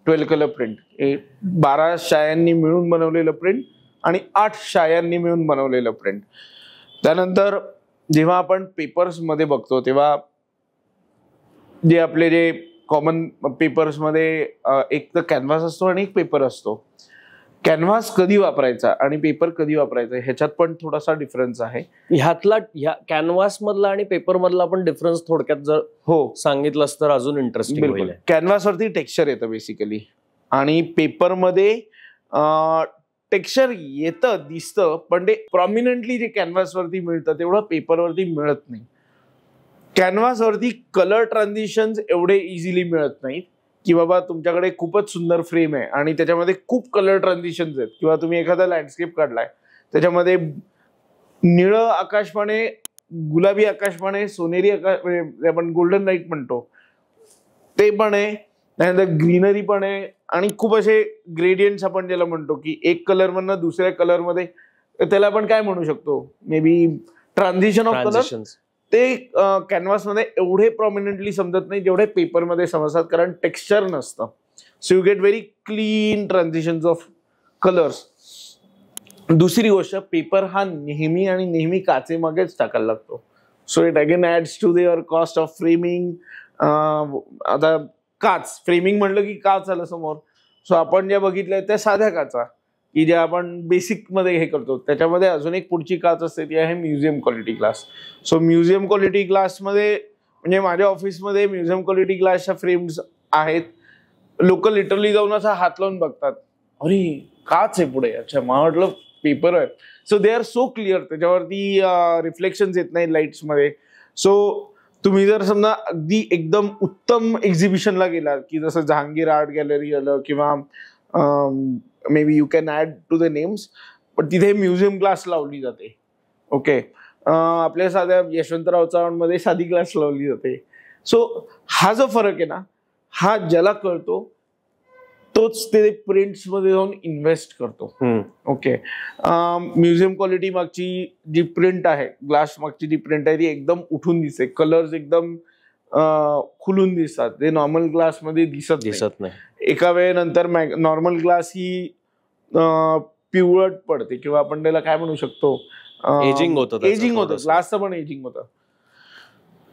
12 कलर प्रिंट, 12 शायांनी मिळून बनवलेलं प्रिंट आणि 8 शायांनी मिळून बनवलेलं प्रिंट. त्यानंतर जेव्हा आपण पेपर्समध्ये बघतो तेव्हा जे आपले जे कॉमन पेपर्समध्ये एक तर कॅनव्हास असतो आणि एक पेपर असतो. कॅनव्हास कधी वापरायचा आणि पेपर कधी वापरायचा ह्याच्यात पण थोडासा डिफरन्स आहे. ह्यातला कॅनव्हास मधला आणि पेपर मधला पण डिफरन्स थोडक्यात जर सांगितलंस तर अजून इंटरेस्टिंग होईल. कॅनव्हास वरती टेक्स्चर येतं बेसिकली, आणि पेपरमध्ये टेक्स्चर येतं, दिसतं, पण ते प्रॉमिनंटली जे कॅनव्हास वरती मिळतं तेवढं पेपरवरती मिळत नाही. कॅनव्हास वरती कलर ट्रान्झिशन्स एवढे इझिली मिळत नाहीत की बाबा तुमच्याकडे खूपच सुंदर फ्रेम आहे आणि त्याच्यामध्ये खूप कलर ट्रान्झिशन्स आहेत, किंवा तुम्ही एखादा लँडस्केप काढलाय त्याच्यामध्ये निळं आकाशपाने, गुलाबी आकाशपाने, सोनेरी आकाश, म्हणजे आपण गोल्डन लाईट म्हणतो ते पण आहे, त्यानंतर ग्रीनरी पण आहे, आणि खूप असे ग्रेडियंट्स आपण ज्याला म्हणतो की एक कलर मधनं दुसऱ्या कलरमध्ये, त्याला आपण काय म्हणू शकतो, may be transition of colour. ते कॅनव्हासमध्ये एवढे प्रॉमिनंटली समजत नाही जेवढे पेपरमध्ये समजतात, कारण टेक्स्चर नसतं. So you get very clean transitions of colours. दुसरी गोष्ट, पेपर हा नेहमी आणि नेहमी काचेमागेच टाकायला लागतो. So it again adds to their cost of framing. आता काच, फ्रेमिंग म्हणलं की काच आलं समोर. सो आपण ज्या बघितल्या त्या साध्या काचा की ज्या आपण बेसिक मध्ये हे करतो, त्याच्यामध्ये अजून एक पुढची काच असते ती आहे museum quality glass. So museum quality ग्लासमध्ये, म्हणजे माझ्या ऑफिसमध्ये म्युझियम क्वालिटी ग्लासच्या फ्रेम्स आहेत. लोक लिटरली जाऊन असा हात लावून बघतात, अरे काच आहे पुढे, अच्छा मला वाटलं पेपर आहे. So they are so clear, त्याच्यावरती रिफ्लेक्शन येत नाही लाईट्स मध्ये. सो तुम्ही जर समजा अगदी एकदम उत्तम एक्झिबिशनला गेलात की जसं जहांगीर आर्ट गॅलरी आलं, किंवा maybe you can add to the names, पण तिथे म्युझियम ग्लास लावली जाते. ओके, आपल्या साध्या यशवंतराव चव्हाणमध्ये साधी ग्लास लावली जाते. सो हा जो फरक आहे ना, हा ज्याला कळतो तोच ते प्रिंट्स मध्ये जाऊन इन्व्हेस्ट करतो. ओके, म्युझियम क्वालिटी मागची जी प्रिंट आहे, ग्लास मागची जी प्रिंट आहे ती एकदम उठून दिसते, कलर्स एकदम खुलून दिसतात, ते नॉर्मल ग्लास मध्ये दिसत नाही. एका वेळेनंतर नॉर्मल ग्लास ही पिवळट पडते, किंवा आपण त्याला काय म्हणू शकतो, एजिंग होतं. ग्लासचं पण एजिंग होतं.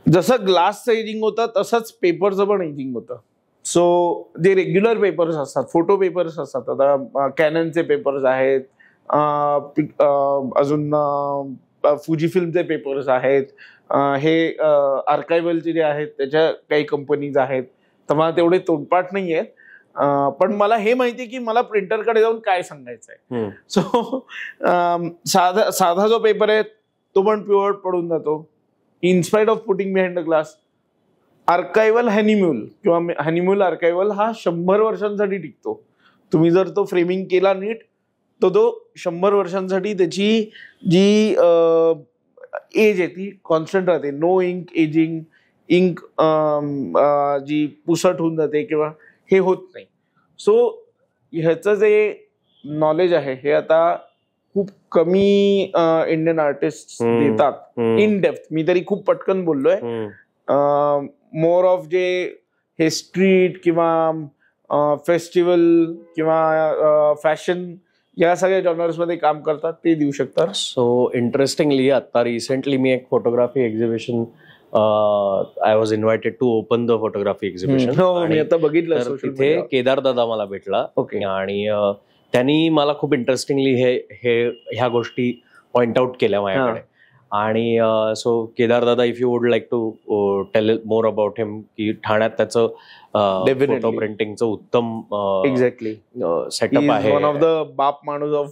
जसं ग्लासचं एजिंग होतं तसंच पेपरचं पण एजिंग होतं. सो जे रेग्युलर पेपर्स असतात, फोटो पेपर्स असतात, आता कॅननचे पेपर्स आहेत, अजून फुजी फिल्मचे पेपर्स आहेत, हे आर्कायव्हलचे जे आहेत त्याच्या काही कंपनीज आहेत, तर मला तेवढे तोंडपाठ नाही आहेत. पण मला हे माहिती आहे की मला प्रिंटरकडे जाऊन काय सांगायचंय. सो साधा जो पेपर आहे तो पण प्युअर पडून जातो. In spite of putting behind the glass, archival Hahnemuhle किंवा हॅनिम्यूल आर्कायव्हल हा 100 वर्षांसाठी टिकतो. तुम्ही जर तो फ्रेमिंग केला नीट तर तो 100 वर्षांसाठी त्याची जी एज आहे ती कॉन्स्टंट राहते. नो इंक एजिंग, इंक जी पुसट होऊन जाते किंवा हे होत नाही. सो ह्याचं जे नॉलेज आहे हे आता खूप कमी इंडियन आर्टिस्ट देतात इन डेप्थ. मी तरी खूप पटकन बोललोय. मोर ऑफ जे हे स्ट्रीट किंवा फेस्टिवल किंवा फॅशन या सगळ्या जॉनर्स मध्ये काम करतात ते देऊ शकतात. सो इंटरेस्टिंगली आता रिसेंटली मी एक photography exhibition I was invited to open the photography exhibition. मी आता बघितलं तिथे केदार दादा मला भेटला आणि त्यांनी मला खूप इंटरेस्टिंगली ह्या गोष्टी पॉइंट आउट केल्या माझ्याकडे. आणि so Kedar dada, if you would like to tell more about him, की ठाण्यात त्याचं फोटो प्रिंटिंगचं उत्तम एक्झॅक्टली सेटअप आहे. वन ऑफ द बाप माणूस of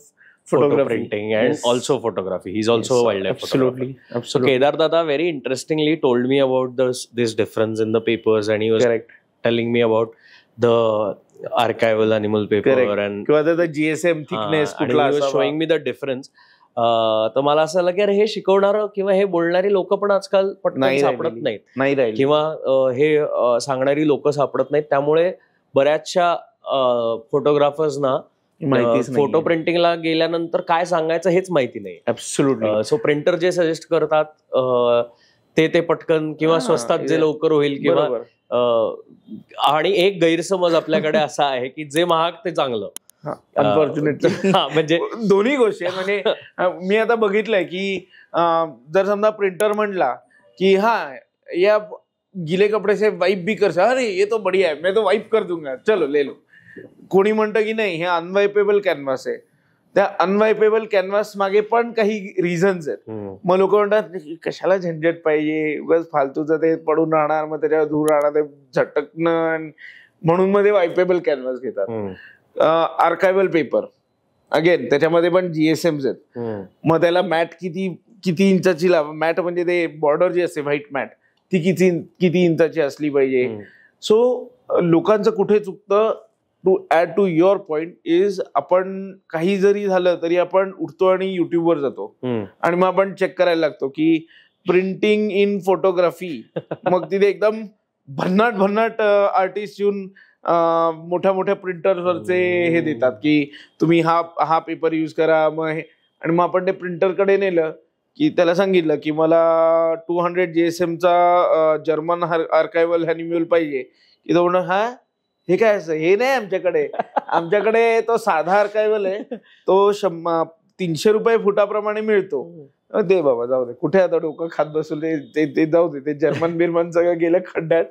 photo printing and also photography. He's also a wildlife photographer. So Kedar Dada very interestingly told me about this difference in the papers, and he was telling me about the archival animal paper and the GSM thickness. And he was showing me the difference. तर मला असं आलं की अरे हे शिकवणारं किंवा हे बोलणारी लोक पण आजकाल पटकन सापडत नाहीत किंवा हे सांगणारी लोक सापडत नाहीत. त्यामुळे बऱ्याचशा फोटोग्राफर्सना फोटो प्रिंटिंगला गेल्यानंतर काय सांगायचं हेच माहिती नाही. ऍब्सोल्युटली. सो प्रिंटर जे सजेस्ट करतात ते पटकन किंवा स्वस्तात जे लवकर होईल किंवा आणि एक गैरसमज आपल्याकडे असा आहे की जे महाग ते चांगलं. अनफॉर्च्युनेटली म्हणजे दोन्ही गोष्टी म्हणजे मी आता बघितलंय की जर समजा प्रिंटर म्हणला की हा या गिले कपडे से वाइप भी कर, अरे ये तो बढ़िया है, मैं तो वाइप कर दूंगा, चलो ले लो. कोणी म्हणतं की नाही हे अनवाइपेबल कॅनव्हास आहे. त्या अनवाइपेबल कॅनव्हास मागे पण काही रिझन्स आहेत. मग लोक म्हणतात कशाला झंझट पाहिजे, उगाच फालतूचं ते पडून राहणार, मग त्याच्यावर धूळ राहणार, ते झटकणं, म्हणून मध्ये वाइपेबल कॅनव्हास घेतात. आर्कायव्हल पेपर अगेन त्याच्यामध्ये पण जीएसएम्स आहेत. मग त्याला मॅट किती इंचाची मॅट म्हणजे ते बॉर्डर जी असते व्हाईट मॅट ती किती इंचाची असली पाहिजे. सो लोकांचं कुठे चुकतं, to add to your point is, आपण काही जरी झालं तरी आपण उठतो आणि युट्यूबवर जातो आणि मग आपण चेक करायला लागतो की प्रिंटिंग इन फोटोग्राफी. मग तिथे एकदम भन्नाट आर्टिस्ट येऊन मोठ्या मोठ्या प्रिंटरवरचे हे देतात की तुम्ही हा पेपर यूज करा. मग आणि मग आपण ते प्रिंटरकडे नेलं की त्याला सांगितलं की मला 200 GSM चा जर्मन आर्कायव्हल हॅनिम्यूल पाहिजे. की तो म्हणून हा हे काय असं, हे नाही आमच्याकडे तो साधा आर्कायव्हल आहे, तो 300 रुपये फुटाप्रमाणे मिळतो. दे बाबा, जाऊ दे, कुठे आता डोकं खात बसले, ते जाऊ दे, ते जर्मन बिर्मन सगळं गेलं खड्ड्यात.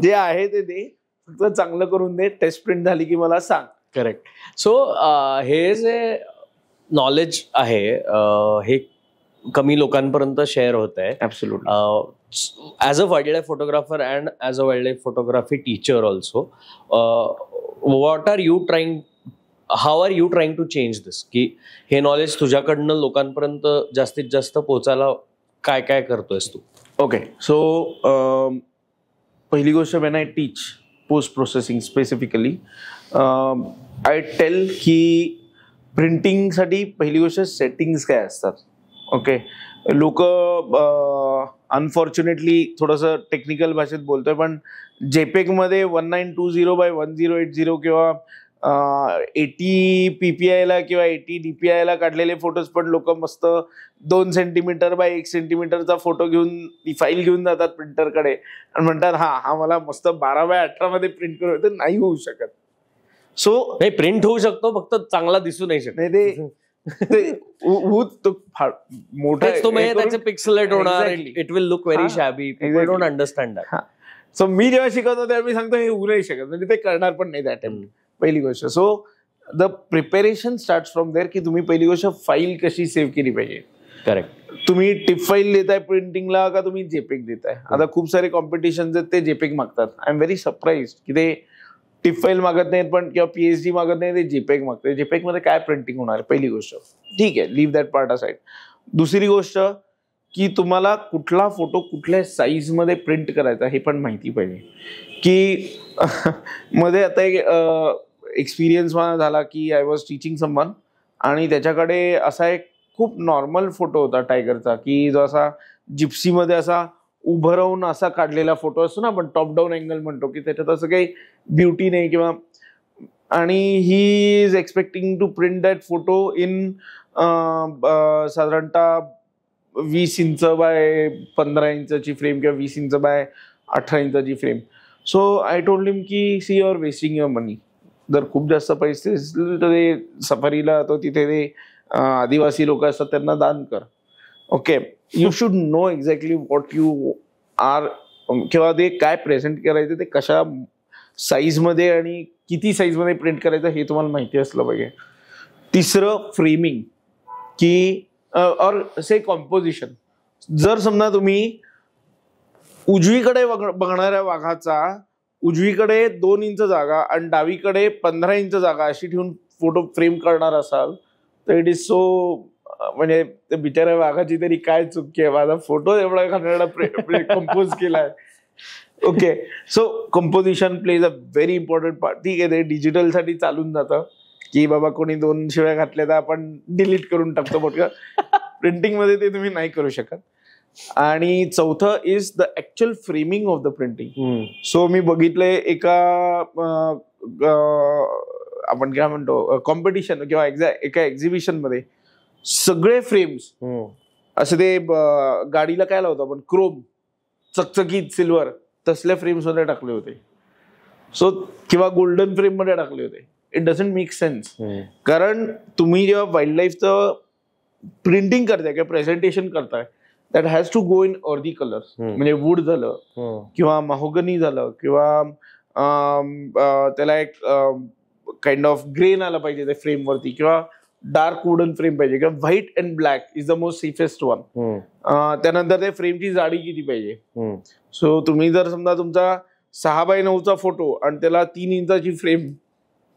जे आहे ते फक्त चांगलं करून दे, टेस्ट प्रिंट झाली की मला सांग. करेक्ट. सो हे जे नॉलेज आहे हे कमी लोकांपर्यंत शेअर होत आहे. Absolutely. As a wildlife photographer and as a wildlife photography teacher also, how are you trying to change this, की हे नॉलेज तुझ्याकडनं लोकांपर्यंत जास्तीत जास्त पोहोचायला काय काय करतोयस तू? ओके. सो पहिली गोष्ट, when I teach post processing specifically, I tell की प्रिंटिंगसाठी पहिली गोष्ट सेटिंग्स काय असतात. ओके. लोक अनफॉर्च्युनेटली थोडंसं टेक्निकल भाषेत बोलतोय, पण जेपेग मध्ये 1920x1080 किंवा 80 PPI ला किंवा 80 DPI ला काढलेले फोटोज पण लोक मस्त 2 सेंटीमीटर बाय 1 सेंटीमीटरचा फोटो घेऊन ती फाईल घेऊन जातात प्रिंटरकडे आणि म्हणतात हा मला मस्त 12x18 मध्ये प्रिंट करू. तर नाही होऊ शकत. सो नाही, प्रिंट होऊ शकतो, फक्त चांगला दिसू नाही शकत. नाही मोठा त्याचे पिक्सेलेट होणार, it will look very shabby, people don't understand that. So मी जेव्हा शिकवतो तेव्हा मी सांगतो हे होऊ नाही शकत, म्हणजे ते करणार पण नाही त्या टाइम. पहिली गोष्ट. So the preparation starts from there, की तुम्ही पहिली गोष्ट फाईल कशी सेव्ह केली पाहिजे. करेक्ट. तुम्ही टिप फाईल देताय प्रिंटिंगला का तुम्ही जेपेग देताय. आता खूप सारे कॉम्पिटिशन आहेत ते जेपेग मागतात. आय एम व्हेरी सरप्राईज की ते टिप फाईल मागत नाहीत पण किंवा पीएचडी मागत नाही, ते जेपेग मागतात. जेपेग मध्ये काय प्रिंटिंग होणार आहे पहिली गोष्ट. ठीक आहे, लिव्ह दॅट पार्ट असाइड. दुसरी गोष्ट की तुम्हाला कुठला फोटो कुठल्या साईज मध्ये प्रिंट करायचा हे पण माहिती पाहिजे. की मध्ये आता एक एक्सपिरियन्स मला झाला की आय वॉज टीचिंग समवन आणि त्याच्याकडे असा एक खूप नॉर्मल फोटो होता टायगरचा, की जो असा जिप्सीमध्ये असा उभं राहून असा काढलेला फोटो असतो ना आपण टॉप डाऊन अँगल म्हणतो, की त्याच्यात असं काही ब्युटी नाही किंवा. आणि he is expecting to print that photo in साधारणतः 20 इंच बाय 15 इंचाची फ्रेम किंवा 20 इंच बाय 18 इंचाची frame. So I told him की see you're wasting your money. जर खूप जास्त पैसे असतील तर ते सफारीला तो तिथे ते आदिवासी लोक असतात त्यांना दान कर. Okay, you should know exactly what you are, किंवा ते काय प्रेझेंट करायचं, ते कशा साईजमध्ये आणि किती साईजमध्ये प्रिंट करायचं हे तुम्हाला माहिती असलं पाहिजे. तिसरं फ्रेमिंग, की और से कॉम्पोजिशन. जर समजा तुम्ही उजवीकडे बघणाऱ्या वाघाचा उजवीकडे 2 इंच जागा आणि डावीकडे 15 इंच जागा अशी ठेवून फोटो फ्रेम करणार असाल तर इट इज सो, म्हणजे त्या बिचाऱ्या वाघाची तरी काय चुकी आहे, माझा फोटो एवढा कंपोज केलाय. Okay, so composition plays a very important part. ठीक आहे, ते डिजिटल साठी चालून जातं की बाबा कोणी 2 शिव्या घातल्या तर आपण डिलीट करून टाकतो पटकन. प्रिंटिंग मध्ये ते तुम्ही नाही करू शकत. आणि चौथं is the actual framing of the printing. So मी बघितलंय एका आपण काय म्हणतो कॉम्पिटिशन किंवा एका एक्झिबिशन मध्ये सगळे फ्रेम्स असे ते गाडीला काय लावतो आपण क्रोम चकचकीत सिल्वर तसल्या फ्रेम्स मध्ये टाकले होते. सो किंवा गोल्डन फ्रेम मध्ये टाकले होते. It doesn't make sense. कारण तुम्ही जेव्हा वाईल्ड लाईफचं प्रिंटिंग करताय किंवा प्रेझेंटेशन करताय that has to go in earthy colours. म्हणजे वूड झालं किंवा महोगनी झालं किंवा त्याला एक काइंड ऑफ ग्रेन आला पाहिजे त्या फ्रेमवरती, किंवा डार्क वुडन फ्रेम पाहिजे, किंवा white and black is the most safest one. त्यानंतर त्या फ्रेमची जाडी किती पाहिजे. सो तुम्ही जर समजा तुमचा 6x9चा फोटो आणि त्याला 3 इंचाची frame,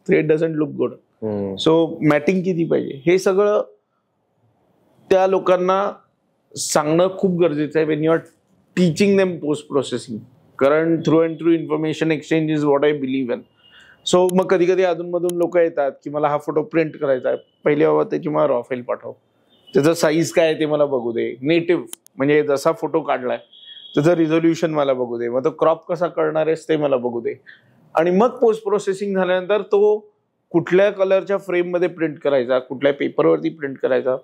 it doesn't look good. So matting किती पाहिजे हे सगळं त्या लोकांना सांगणं खूप गरजेचं आहे when you are teaching them post processing. कारण through and through information exchange is what I believe in. So मग कधी कधी अधूनमधून लोक येतात की मला हा फोटो प्रिंट करायचा आहे, पहिले बाबा त्याची मला रॉ फाईल पाठव, त्याचं साईज काय आहे ते मला बघू दे, नेटिव्ह म्हणजे जसा फोटो काढलाय त्याचं रिझोल्युशन मला बघू दे, मग तो क्रॉप कसा करणार आहेस ते मला बघू दे. आणि मग पोस्ट प्रोसेसिंग झाल्यानंतर तो कुठल्या कलरच्या फ्रेममध्ये प्रिंट करायचा, कुठल्या पेपरवरती प्रिंट करायचा.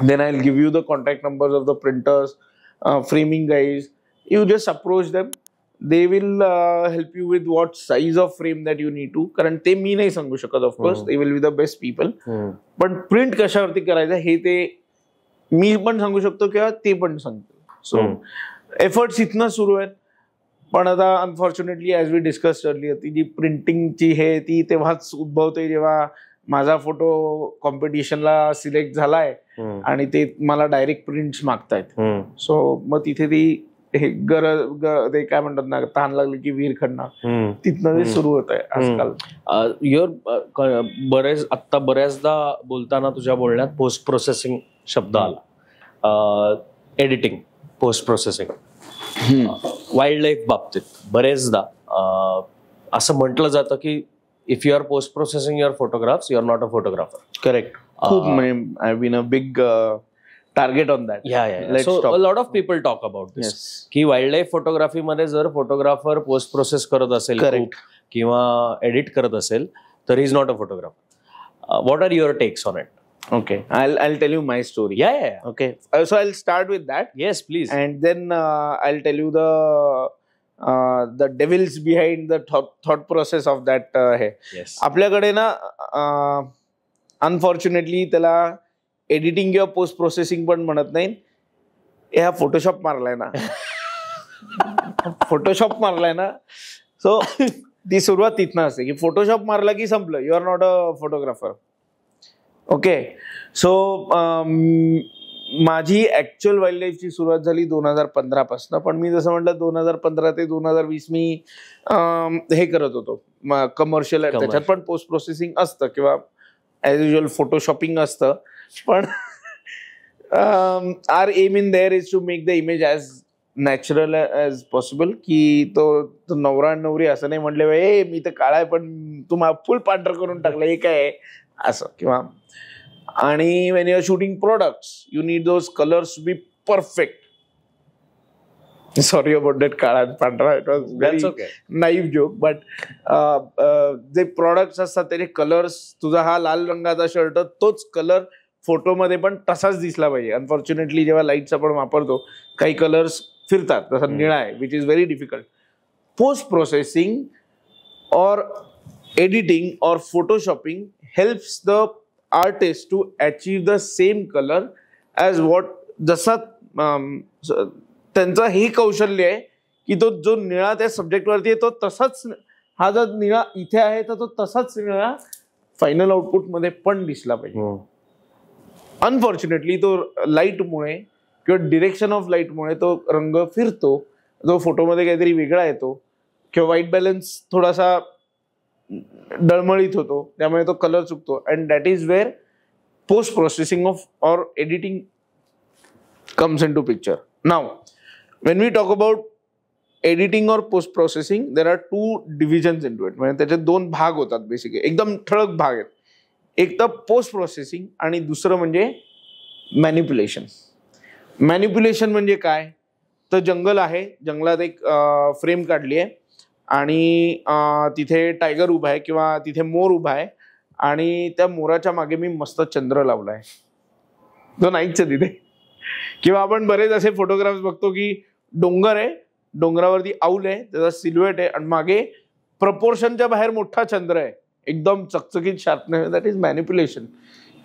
Then I'll give you the contact numbers of the printers, framing guys. You just approach them. They will help you with what size of frame that you need to. कारण ते मी नाही सांगू शकत of course. They will be the best people. पण print कशावरती करायचं हे ते मी पण सांगू शकतो किंवा ते पण सांगतो. सो एफर्ट्स इथनं सुरू आहेत. पण आता unfortunately as we discussed earlier ती जी प्रिंटिंगची हे ती तेव्हाच उद्भवते जेव्हा माझा फोटो कॉम्पिटिशनला सिलेक्ट झालाय आणि ते मला डायरेक्ट प्रिंट्स मागतायत. सो मग तिथे ती हे ते काय म्हणतात ना, ताण लागली की वीर खणणार, तिथनं ते सुरू होत आहे आजकाल. बऱ्याचदा बोलताना तुझ्या बोलण्यात पोस्ट प्रोसेसिंग शब्द आला. Editing, post processing, wild life बाबतीत बरेचदा असं म्हटलं जातं की if you are post processing your photographs, you are not a photographer. Correct. I've been a big target on that. Yeah. So a lot of people talk about this. Yes. की wild photography मध्ये जर photographer post process करत असेल किंवा edit करत असेल तर he is not a photographer. What are your takes on it? Okay, I'll tell you my story. Yeah. Okay, so I'll start with that. Yes, please. And then I'll tell you the devils behind the thought process of that. Yes. आपल्याकडे ना unfortunately त्याला editing किंवा post processing पण म्हणत नाही. हा Photoshop मारलाय ना, Photoshop मारलाय ना. सो ती सुरुवात तिथनं असते की फोटोशॉप मारला की संपलं, you are not a photographer. Okay, so माझी ऍक्च्युअल वाईल्ड लाईफची सुरुवात झाली 2015 पासून. पण मी जसं म्हटलं 2015 ते 2020 मी हे करत होतो कमर्शियल. त्याच्यात पण पोस्ट प्रोसेसिंग असतं किंवा ॲज युजल फोटोशॉपिंग असतं. पण our aim in there is to make the image as natural as possible. की तो नवरा आणि नवरी असं नाही म्हटले ए मी तर काळा आहे पण तू फुल पांढर करून टाकलं हे काय असं. किंवा आणि when you are shooting products you need those colors to be perfect. Sorry about that काळा पांढरा. It was very naive joke. But जे products असतात त्याचे कलर्स, तुझा हा लाल रंगाचा शर्ट तोच कलर फोटोमध्ये पण तसाच दिसला पाहिजे. अनफॉर्च्युनेटली जेव्हा लाईट्स आपण वापरतो काही कलर्स फिरतात, जसा निळा आहे which is very difficult. Post processing और एडिटिंग और photoshopping helps the artist to achieve the same color as what. जसा त्यांचा हे कौशल्य आहे की तो जो निळा त्या सब्जेक्ट वरती आहे तो तसाच, हा जर निळा इथे आहे तर तो तसाच निळा फायनल आउटपुट मध्ये पण दिसला पाहिजे. अनफॉर्च्युनेटली तो लाईटमुळे किंवा डिरेक्शन ऑफ लाईटमुळे तो रंग फिरतो, जो फोटोमध्ये काहीतरी वेगळा येतो किंवा व्हाईट बॅलन्स थोडासा डळमळीत होतो, त्यामुळे तो कलर चुकतो. And that is where post processing of or editing comes in to picture. Now when we talk about editing और post processing there are two divisions into it. म्हणजे त्याचे दोन भाग होतात बेसिकली, एकदम ठळक भाग आहेत. एक तर पोस्ट प्रोसेसिंग आणि दुसरं म्हणजे मॅनिप्युलेशन. मॅनिप्युलेशन म्हणजे काय, तर जंगल आहे, जंगलात एक फ्रेम काढली आहे आणि तिथे टायगर उभा आहे किंवा तिथे मोर उभा आहे आणि त्या मोराच्या मागे मी मस्त चंद्र लावलाय जो नाहीच आहे तिथे. किंवा आपण बरेच असे फोटोग्राफ्स बघतो की डोंगर आहे, डोंगरावरती आऊल आहे, त्याचा सिल्हुएट आहे आणि मागे प्रपोर्शनच्या बाहेर मोठा चंद्र आहे, एकदम चकचकीत शार्पनेस. That is manipulation.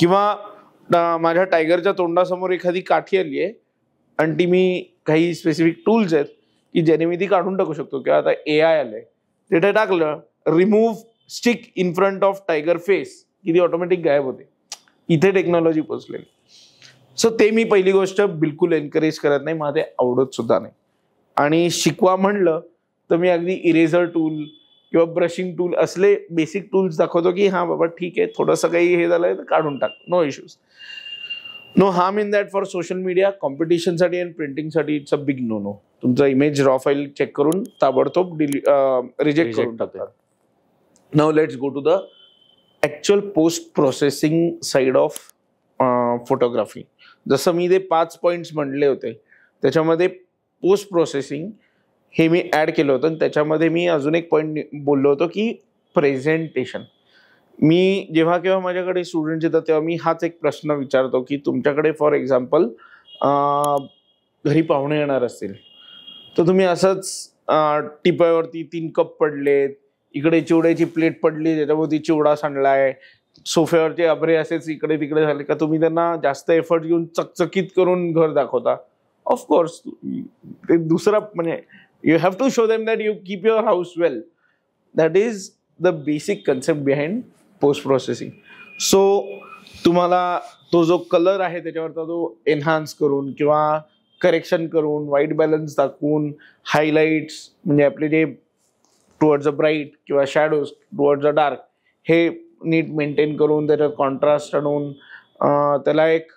किंवा माझ्या टायगरच्या तोंडासमोर एखादी काठी आली आहे आणि ती मी काही स्पेसिफिक टूल्स आहेत की ज्याने मी ती काढून टाकू शकतो. किंवा आता AI आलंय, तिथे टाकलं remove stick in front of tiger face की ती ऑटोमॅटिक गायब होते. इथे टेक्नॉलॉजी पोहोचलेली. सो ते मी पहिली गोष्ट बिलकुल एनकरेज करत नाही, मला ते आवडत सुद्धा नाही. आणि शिकवा म्हणलं तर मी अगदी इरेझर टूल किंवा ब्रशिंग टूल असले बेसिक टूल्स दाखवतो की हा बाबा ठीक आहे थोडंसं काही हे झालंय तर काढून टाक, no issues, no harm in that. For social media कॉम्पिटिशनसाठी आणि प्रिंटिंगसाठी it's a big no no. तुमचा इमेज रॉ फाईल चेक करून ताबडतोब रिजेक्ट करून टाकतात. Now let's go to the actual post processing side of photography. जसं मी ते 5 पॉइंट्स म्हणले होते त्याच्यामध्ये पोस्ट प्रोसेसिंग हे मी ऍड केलं होतं आणि त्याच्यामध्ये मी अजून एक पॉइंट बोललो होतो की प्रेझेंटेशन. मी जेव्हा केव्हा माझ्याकडे स्टुडंट्स येतात तेव्हा मी हाच एक प्रश्न विचारतो की तुमच्याकडे फॉर एक्झाम्पल घरी पाहुणे येणार असतील तर तुम्ही असंच टिपायावरती 3 कप पडलेत, इकडे चिवड्याची प्लेट पडली त्याच्यावरती चिवडा सांडलाय, सोफ्यावरचे अभरे असेच इकडे तिकडे झाले का तुम्ही त्यांना जास्त एफर्ट घेऊन चकचकीत करून घर दाखवता? ऑफकोर्स ते दुसरा म्हणजे you have to show them that you keep your house well. That is the basic concept behind post processing. So तुम्हाला तो जो कलर आहे त्याच्यावरचा तो एनहान्स करून किंवा करेक्शन करून, व्हाईट बॅलन्स दाखवून, हायलाइट्स म्हणजे आपले जे टुवर्ड्स अ ब्राईट किंवा शॅडोज टुवर्ड्स अ डार्क हे नीट मेंटेन करून त्याच्यात कॉन्ट्रास्ट आणून त्याला एक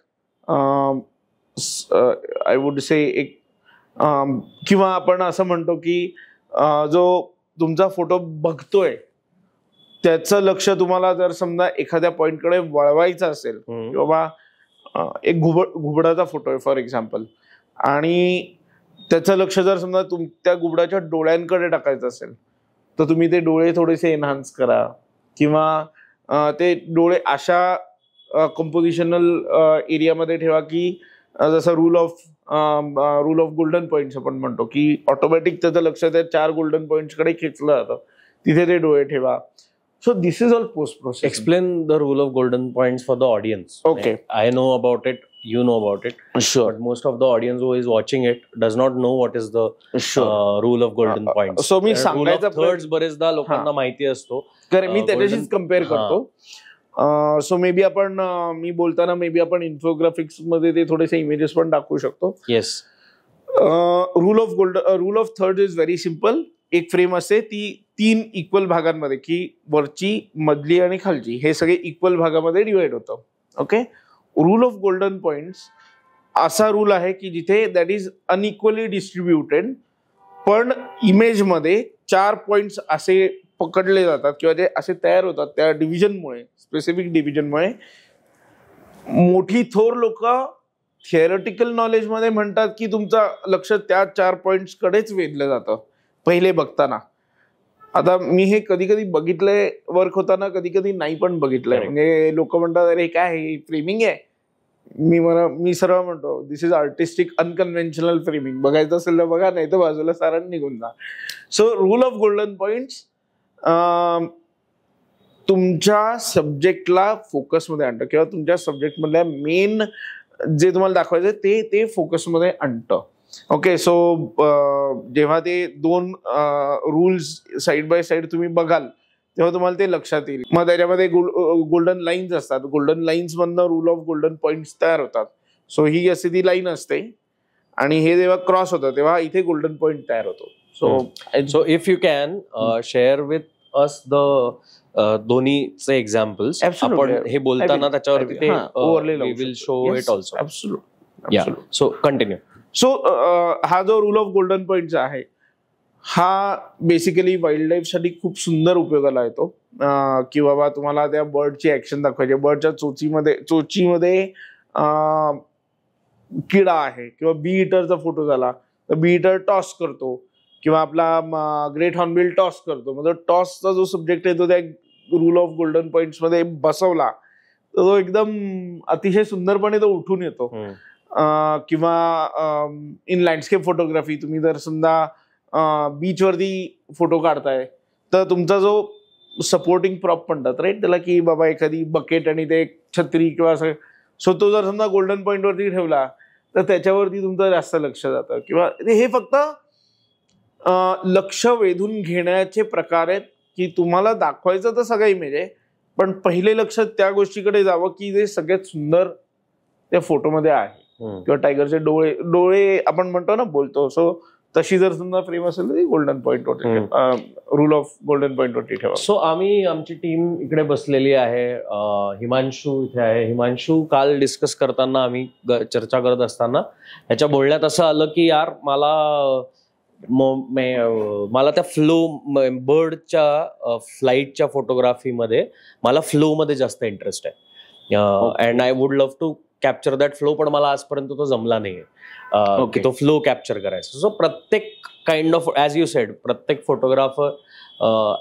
आय वुड से एक किंवा आपण असं म्हणतो की जो तुमचा फोटो बघतोय त्याचं लक्ष तुम्हाला जर समजा एखाद्या पॉइंटकडे वळवायचं असेल किंवा एक घुबडाचा फोटो आहे फॉर एक्झाम्पल आणि त्याचं लक्ष जर समजा त्या घुबडाच्या डोळ्यांकडे टाकायचं असेल तर तुम्ही ते डोळे थोडेसे एनहान्स करा किंवा ते डोळे अशा कंपोजिशनल एरियामध्ये ठेवा की जसं रूल ऑफ गोल्डन पॉइंट्स आपण म्हणतो की ऑटोमॅटिक त्याचं लक्ष त्या 4 गोल्डन पॉइंट्सकडे खेचलं जातं, तिथे ते डोळे ठेवा. So this is all post processing. Explain the rule of golden points for the audience. Okay. I know about it, you know about it. Sure. But most of the audience who is watching it does not know what is the rule of golden points. So मी सांगायचा thirds बरेचदा लोकांना माहिती असतो. मी त्याच्याशीच compare करतो. So may be आपण मी बोलताना may be आपण इन्फोग्राफिक्स मध्ये ते थोडेसे इमेजेस पण दाखवू शकतो. Yes. Rule of third is very simple. एक फ्रेम असते ती 3 इक्वल भागांमध्ये, की वरची, मधली आणि खालची, हे सगळे इक्वल भागामध्ये डिवाइड होतं. Okay. Rule of golden points असा रूल आहे की जिथे दॅट इज अनइक्वली डिस्ट्रीब्युटेड, पण इमेजमध्ये 4 पॉइंट्स असे पकडले जातात किंवा जे असे तयार होतात त्या डिव्हिजनमुळे, स्पेसिफिक डिव्हिजनमुळे. मोठी थोर लोक थिअरटिकल नॉलेजमध्ये म्हणतात की तुमचं लक्ष त्या 4 पॉइंट्स कडेच वेधलं जातं पहिले बघताना. आता मी हे कधी कधी बघितलंय वर्क होताना, कधी कधी नाही पण बघितलंय. म्हणजे लोक म्हणतात अरे काय फ्रेमिंग आहे. मी सरळ म्हणतो दिस इज आर्टिस्टिक अनकन्व्हेन्शनल फ्रेमिंग. बघायचं असेल तर बघा, नाही तर बाजूला सारण निघून जा. So rule of golden points तुमच्या सब्जेक्टला फोकसमध्ये आणतं किंवा तुमच्या सब्जेक्टमधल्या मेन जे तुम्हाला दाखवायचं ते फोकसमध्ये आणतं. ओके. सो जेव्हा ते 2 रूल्स साईड बाय साईड तुम्ही बघाल तेव्हा तुम्हाला ते लक्षात येईल. मग त्याच्यामध्ये गोल्डन लाईन्स असतात. गोल्डन लाईन्स मधनं रूल ऑफ गोल्डन पॉइंट्स तयार होतात. सो ही अशी ती लाईन असते आणि हे जेव्हा क्रॉस होतं तेव्हा इथे गोल्डन पॉइंट तयार होतो. So if you can share with us the दोन्हीचे एक्झाम्पल्स. आपण हे बोलताना त्याच्यावरती ते we will show it also. Absolutely. So continue. So हा जो रूल ऑफ गोल्डन पॉइंट आहे हा बेसिकली वाईल्ड लाईफ साठी खूप सुंदर उपयोगाला येतो. की बाबा तुम्हाला त्या बर्डची ऍक्शन दाखवायची, बर्डच्या चोचीमध्ये किडा आहे किंवा बी इटरचा फोटो झाला तर बी इटर टॉस करतो किंवा आपला ग्रेट हॉर्नबिल टॉस करतो. म्हणजे टॉसचा जो सब्जेक्ट आहे तो त्या रूल ऑफ गोल्डन पॉइंट्स मध्ये बसवला तर तो एकदम अतिशय सुंदरपणे तो उठून येतो. किंवा इन लँडस्केप फोटोग्राफी तुम्ही जर समजा बीचवरती फोटो काढताय तर तुमचा जो सपोर्टिंग प्रॉप म्हणतात राईट त्याला, की बाबा एखादी बकेट आणि ते छत्री किंवा असं, सो तो जर समजा गोल्डन पॉइंट वरती ठेवला तर त्याच्यावरती तुमचं जास्त लक्ष जातं. किंवा हे फक्त लक्ष वेधून घेण्याचे प्रकार आहेत की तुम्हाला दाखवायचं तर सगळं इमेज आहे, पण पहिले लक्ष त्या गोष्टीकडे जावं की जे सगळ्यात सुंदर त्या फोटोमध्ये आहे. किंवा टायगरचे डोळे आपण म्हणतो ना, बोलतो, सो तशी जर समजा फ्रेम असेल तर गोल्डन पॉइंट वरती रूल ऑफ गोल्डन पॉइंट वरती ठेवा. सो आमची टीम इकडे बसलेली आहे. हिमांशू इथे आहे. हिमांशू काल डिस्कस करताना आम्ही चर्चा करत असताना ह्याच्या बोलण्यात असं आलं की यार मला त्या फ्लो बर्डच्या फ्लाईटच्या फोटोग्राफीमध्ये मला फ्लो मध्ये जास्त इंटरेस्ट आहे. And I would love to capture that flow, पण मला आजपर्यंत तो जमला नाहीये की तो फ्लो कॅप्चर करायचा. सो प्रत्येक kind of, as you said, प्रत्येक photographer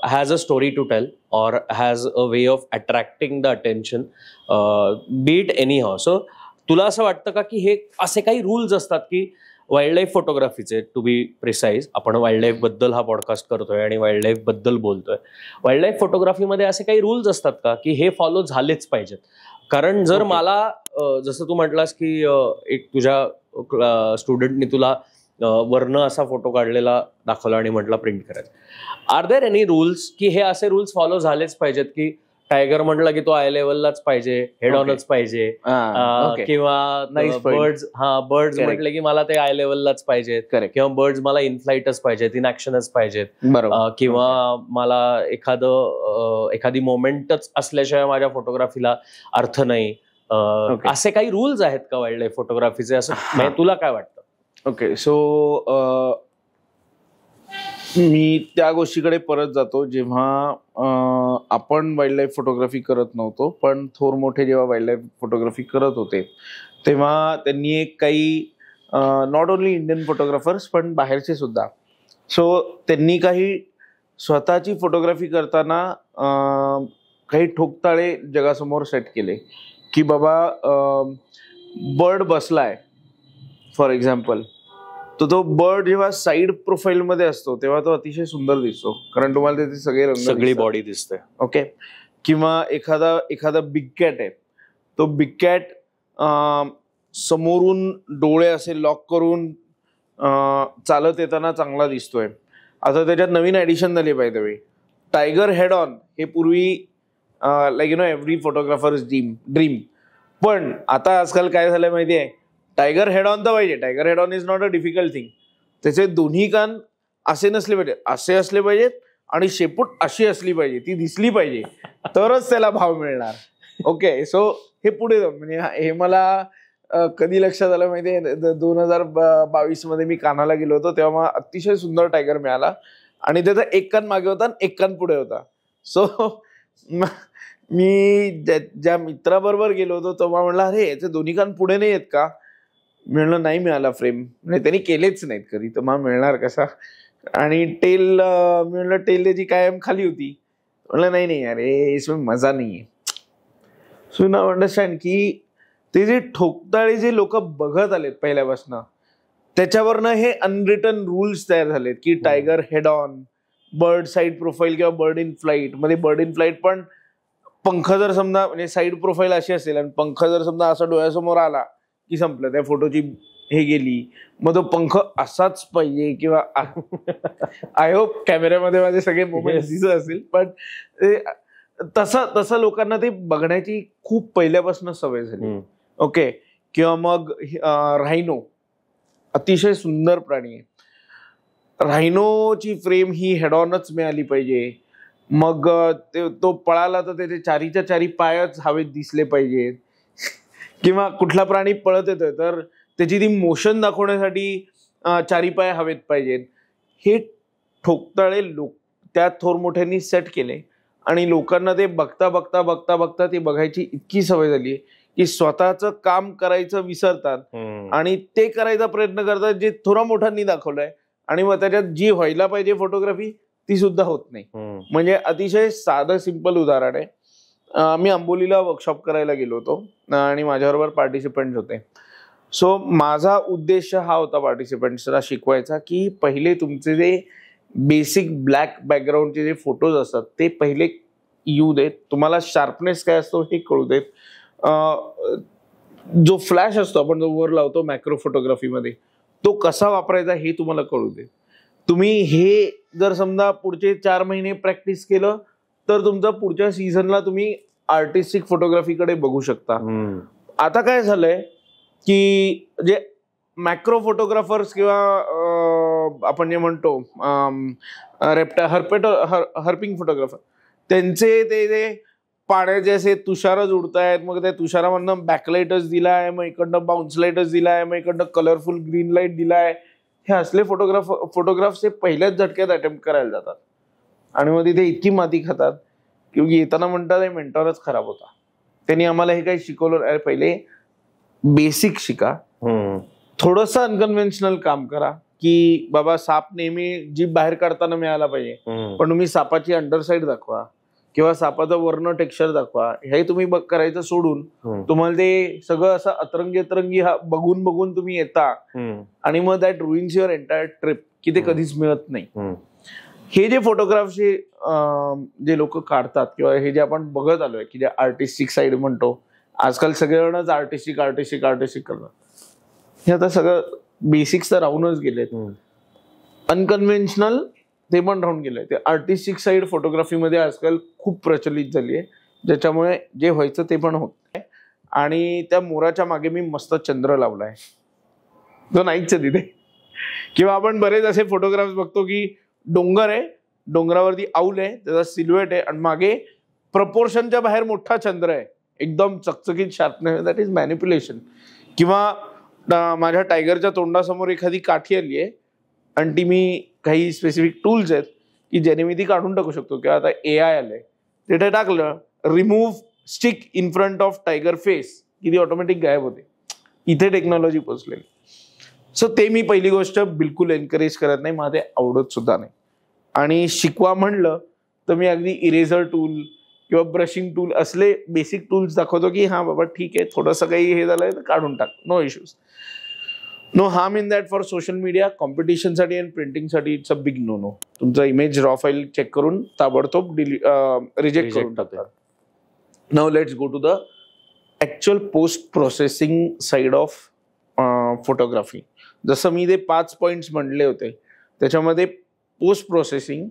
has a story to tell और has a way of attracting the attention, be it anyhow. सो तुला असं वाटतं का की हे असे काही रूल्स असतात की वाईल्ड लाईफ फोटोग्राफीचे, टू बी प्रिसाईज, आपण वाईल्ड लाईफ बद्दल हा पॉडकास्ट करतोय आणि वाईल्ड लाईफ बद्दल बोलतोय, वाईल्ड लाईफ फोटोग्राफीमध्ये असे काही रूल्स असतात का की हे फॉलो झालेच पाहिजेत? कारण जर मला जसं तू म्हटलास की एक तुझ्या स्टुडंटनी तुला वरनं असा फोटो काढलेला दाखवला आणि म्हटला प्रिंट करायचा, आर देअर एनी रूल्स की हे असे रूल्स फॉलो झालेच पाहिजेत की टायगर म्हटलं की तो आय लेवललाच पाहिजे, हेड ऑनच पाहिजे, किंवा बर्ड्स म्हटले की मला ते आय लेवललाच पाहिजेत, किंवा बर्ड्स मला इन फ्लाईटच पाहिजेत, इन ऍक्शनच पाहिजेत, किंवा मला एखादी मोमेंटच असल्याशिवाय माझ्या फोटोग्राफीला अर्थ नाही, असे काही रूल्स आहेत का वाईल्ड लाईफ फोटोग्राफीचे? असं तुला काय वाटतं? ओके. सो मी त्या गोष्टीकडे परत जातो जेव्हा आपण वाईल्ड लाईफ फोटोग्राफी करत नव्हतो, पण थोर मोठे जेव्हा वाईल्ड लाईफ फोटोग्राफी करत होते तेव्हा त्यांनी एक काही नॉट ओनली इंडियन फोटोग्राफर्स पण बाहेरचे सुद्धा, सो त्यांनी काही स्वतःची फोटोग्राफी करताना काही ठोकताळे जगासमोर सेट केले की बाबा बर्ड बसलाय फॉर एक्झाम्पल, तर तो बर्ड जेव्हा साईड प्रोफाईल मध्ये असतो तेव्हा तो अतिशय सुंदर दिसतो, कारण तुम्हाला त्याचे सगळे रंग, सगळी बॉडी दिसते. ओके. किंवा एखादा बिग कॅट आहे, तो बिग कॅट समोरून डोळे असे लॉक करून चालत येताना चांगला दिसतोय. आता त्याच्यात नवीन ऍडिशन झाली पाहिजे, टायगर हेड ऑन हे पूर्वी लाईक एव्हरी फोटोग्राफर्स ड्रीम. पण आता आजकाल काय झालंय माहितीये, टायगर हेड ऑन तर पाहिजे. Tiger head on is not a difficult thing. त्याचे दोन्ही कान असे नसले पाहिजे, असे असले पाहिजेत आणि शेपूट अशी असली पाहिजे, ती दिसली पाहिजे, तरच त्याला भाव मिळणार. ओके, सो हे पुढे जाऊन म्हणजे हे मला कधी लक्षात आलं माहितीये, 2022 मध्ये मी कानाला गेलो होतो, तेव्हा मला अतिशय सुंदर टायगर मिळाला आणि त्याचा एक कान मागे होता आणि एक कान पुढे होता. सो मी ज्या मित्राबरोबर गेलो होतो तेव्हा म्हणला, अरे याचे दोन्ही कान पुढे नाही आहेत का? म्हणलं नाही मिळाला फ्रेम, म्हणजे त्यांनी केलेच नाहीत कधी, तर मला मिळणार कसा? आणि टेल म्हणलं टेल त्याची कायम खाली होती. म्हणलं नाही अरे इसमें मजा नाहीये. सो नाउ अंडरस्टँड की ते जे ठोकताळे जे लोक बघत आलेत पहिल्यापासून, त्याच्यावरनं हे अनरिटन रूल्स तयार झालेत की tiger head on, bird side profile किंवा बर्ड इन फ्लाईट. मध्ये बर्ड इन फ्लाईट पण पंख जर समजा म्हणजे साईड प्रोफाईल अशी असेल आणि पंख जर समजा असा डोळ्यासमोर आला की संपलं, त्या फोटोची हे गेली. मग तो पंख असाच पाहिजे किंवा आय होप कॅमेऱ्यामध्ये माझे सगळे मोमेंट दिसत असतील, पण तसं लोकांना ते बघण्याची खूप पहिल्यापासून सवय झाली. ओके, किंवा मग रायनो अतिशय सुंदर प्राणी आहे. रायनोची फ्रेम ही हेड ऑनच मिळाली पाहिजे. मग तो पळाला तर त्याचे चारीच्या चारी पायच हवेत दिसले पाहिजेत. किंवा कुठला प्राणी पळत येतोय तर त्याची ती मोशन दाखवण्यासाठी चारी पाय हवेत पाहिजेत. हे ठोकताळे लोक त्या थोर मोठ्यांनी सेट केले आणि लोकांना ते बघता बघता बघता बघता ते बघायची इतकी सवय झाली की स्वतःचं काम करायचं विसरतात आणि ते करायचा प्रयत्न करतात जे थोडा मोठ्यांनी दाखवलंय, आणि मग त्याच्यात जी व्हायला पाहिजे फोटोग्राफी ती सुद्धा होत नाही. म्हणजे अतिशय साधं सिंपल उदाहरण आहे. मी आंबोलीला वर्कशॉप करायला गेलो होतो आणि माझ्याबरोबर पार्टिसिपंट होते. सो माझा उद्देश हा होता पार्टिसिपंट्सला शिकवायचा की पहिले तुमचे जे बेसिक ब्लॅक बॅकग्राऊंडचे जे फोटोज असतात ते पहिले येऊ देत, तुम्हाला शार्पनेस काय असतो हे कळू देत. जो फ्लॅश असतो आपण जो वर लावतो मॅक्रो फोटोग्राफीमध्ये, तो कसा वापरायचा हे तुम्हाला कळू देत. तुम्ही हे जर समजा पुढचे 4 महिने प्रॅक्टिस केलं तर तुमचा पुढच्या सीझनला तुम्ही आर्टिस्टिक फोटोग्राफीकडे बघू शकता. आता काय झालंय की जे मॅक्रो फोटोग्राफर्स किंवा आपण जे म्हणतो हर्पिंग फोटोग्राफर, त्यांचे ते पाण्याचे असे तुषारच उडतायत. मग त्या तुषारामधनं बॅकलाईटच दिलाय, मग इकडनं बाउन्स लाईटच दिलाय, मग इकडनं कलरफुल ग्रीन लाईट दिलाय. हे असले फोटोग्राफ्स हे पहिल्याच झटक्यात अटेम्प्ट करायला जातात आणि मग तिथे इतकी माती खातात की येताना म्हणतात मेंटॉरच खराब होता. त्यांनी आम्हाला हे काही शिकवलं, अरे पहिले बेसिक शिका, थोडस अनकन्व्हेन्शनल काम करा की बाबा साप नेहमी जीभ बाहेर काढताना मिळाला पाहिजे, पण तुम्ही सापाची अंडरसाइड दाखवा किंवा सापाचं वर्ण टेक्स्चर दाखवा. हे तुम्ही करायचं सोडून तुम्हाला ते सगळं असं अतरंगी बघून बघून तुम्ही येता आणि मग that ruins your entire trip की ते कधीच मिळत नाही. हे जे फोटोग्राफचे जे लोक काढतात किंवा हे जे आपण बघत आलोय की जे आर्टिस्टिक साईड म्हणतो, आजकाल सगळेजणच आर्टिस्टिक करतात. हे आता सगळं बेसिक्स तर राहूनच गेलेत. अनकन्व्हेन्शनल ते पण राहून गेलंय. ते आर्टिस्टिक साईड फोटोग्राफीमध्ये आजकाल खूप प्रचलित झाली आहे, ज्याच्यामुळे जे व्हायचं ते पण होत आहे. आणि त्या मोराच्या मागे मी मस्त चंद्र लावलाय, जो नाहीच आहे तिथे. किंवा आपण बरेच असे फोटोग्राफ्स बघतो की डोंगर आहे, डोंगरावरती आऊल आहे, त्याचा सिल्हुएट आहे आणि मागे प्रपोर्शनच्या बाहेर मोठा चंद्र आहे, एकदम चकचकीत शार्पनेस. That is manipulation. किंवा माझ्या टायगरच्या तोंडासमोर एखादी काठी आली आहे आणि ती मी काही स्पेसिफिक टूल्स आहेत की ज्याने मी ती काढून टाकू शकतो. किंवा आता AI आलंय, तिथे टाकलं remove stick in front of tiger face की ती ऑटोमॅटिक गायब होते. इथे टेक्नॉलॉजी पोहोचलेली. सो ते मी पहिली गोष्ट बिलकुल एनकरेज करत नाही, मला ते आवडत सुद्धा नाही. आणि शिकवा म्हणलं तर मी अगदी इरेझर टूल किंवा ब्रशिंग टूल असले बेसिक टूल्स दाखवतो की हा बाबा ठीक आहे, थोडंसं काही हे झालंय तर काढून टाक, no issues, no harm in that. For social media कॉम्पिटिशनसाठी आणि प्रिंटिंगसाठी इट्स अ बिग नो. तुमचा इमेज रॉ फाईल चेक करून ताबडतोब रिजेक्ट करून टाकतात. Now let's go to the actual post processing side of photography. जसं मी ते 5 पॉइंट्स म्हटले होते, त्याच्यामध्ये पोस्ट प्रोसेसिंग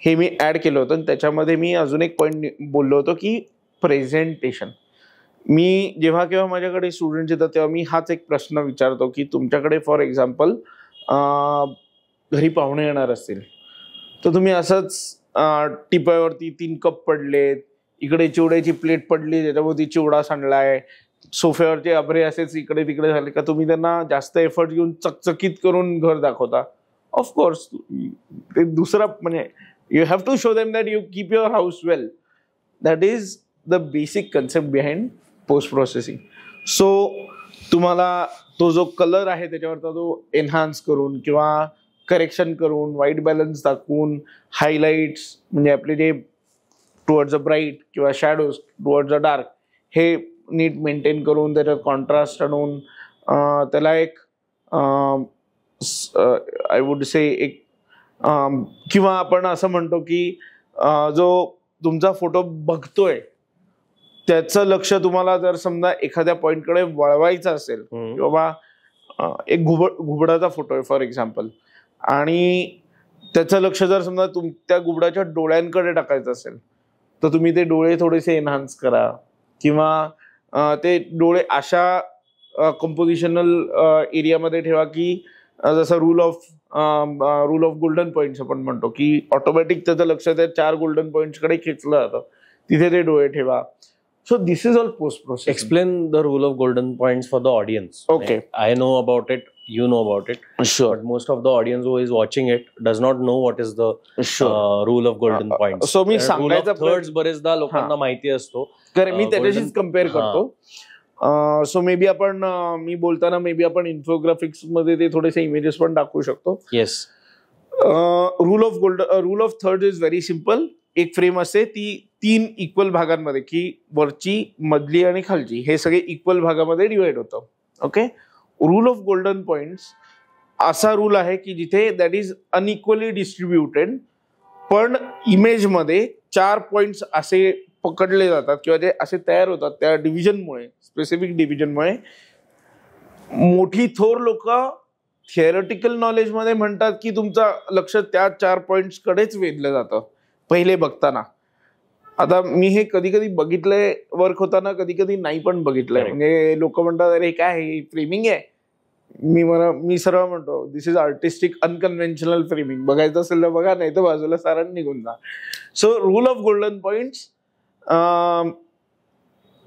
हे मी ऍड केलं होतं. आणि त्याच्यामध्ये मी अजून एक पॉईंट बोललो होतो की प्रेझेंटेशन. मी जेव्हा केव्हा माझ्याकडे स्टुडंट्स येतात तेव्हा मी हाच एक प्रश्न विचारतो की तुमच्याकडे फॉर एक्झाम्पल घरी पाहुणे येणार असतील तर तुम्ही असंच टिपावरती 3 कप पडलेत, इकडे चिवड्याची प्लेट पडली त्याच्यावरती चिवडा सांडलाय, सोफ्यावरचे अभरे असेच इकडे तिकडे झाले का तुम्ही त्यांना जास्त एफर्ट घेऊन चकचकीत करून घर दाखवता? ऑफकोर्स ते दुसरा म्हणजे you have to show them that you keep your house well. That is the basic concept behind post processing. So तुम्हाला तो जो कलर आहे त्याच्यावरचा तो एनहान्स करून किंवा करेक्शन करून, व्हाईट बॅलन्स दाखवून, हायलाइट्स म्हणजे आपले जे टुवर्ड्स अ ब्राईट किंवा शॅडोज टुवर्ड्स अ डार्क हे नीट मेंटेन करून त्याच्यात कॉन्ट्रास्ट आणून त्याला एक आय वुड से एक किंवा आपण असं म्हणतो की जो तुमचा फोटो बघतोय त्याचं लक्ष तुम्हाला जर समजा एखाद्या पॉइंटकडे वळवायचं असेल किंवा एक घुबडाचा फोटो आहे फॉर एक्झाम्पल आणि त्याचं लक्ष जर समजा त्या घुबडाच्या डोळ्यांकडे टाकायचं असेल तर तुम्ही ते डोळे थोडेसे एनहान्स करा किंवा ते डोळे अशा कंपोजिशनल एरियामध्ये ठेवा की जसं रूल ऑफ गोल्डन पॉइंट्स आपण म्हणतो की ऑटोमॅटिक त्याचं लक्ष त्या 4 गोल्डन पॉइंट्सकडे खेचलं जातं, तिथे ते डोळे ठेवा. So this is all post processing. Explain the rule of golden points for the audience. Okay. I know about it, you know about it. Sure. But most of the audience who is watching it does not know what is the rule of golden points. So मी सांगायचा thirds बरेचदा लोकांना माहिती असतो. कारण मी त्याच्याशीच compare करतो. So may be आपण मी बोलताना मे बी आपण इन्फोग्राफिक्स मध्ये ते थोडेसे इमेजेस पण दाखवू शकतो. Yes. Rule of third is very simple. एक फ्रेम असते ती 3 इक्वल भागांमध्ये की वरची, मधली आणि खालची हे सगळे इक्वल भागामध्ये डिवाइड होतं. Okay. Rule of golden points असा रूल आहे की जिथे दॅट इज अनइक्वली डिस्ट्रीब्युटेड पण इमेजमध्ये 4 पॉइंट्स असे पकडले जातात किंवा जे असे तयार होतात त्या डिव्हिजनमुळे, स्पेसिफिक डिव्हिजनमुळे. मोठी थोर लोक थिअरेटिकल नॉलेजमध्ये म्हणतात की तुमचं लक्ष त्या 4 पॉइंट्स कडेच वेधलं जातं पहिले बघताना. आता मी हे कधी कधी बघितलंय वर्क होताना, कधी कधी नाही पण बघितलंय. म्हणजे लोक म्हणतात अरे काय फ्रेमिंग आहे. मी सरळ म्हणतो दिस इज आर्टिस्टिक अनकन्व्हेन्शनल फ्रेमिंग. बघायचं असेल तर बघा, नाही तर बाजूला सारण निघून जा. So rule of golden points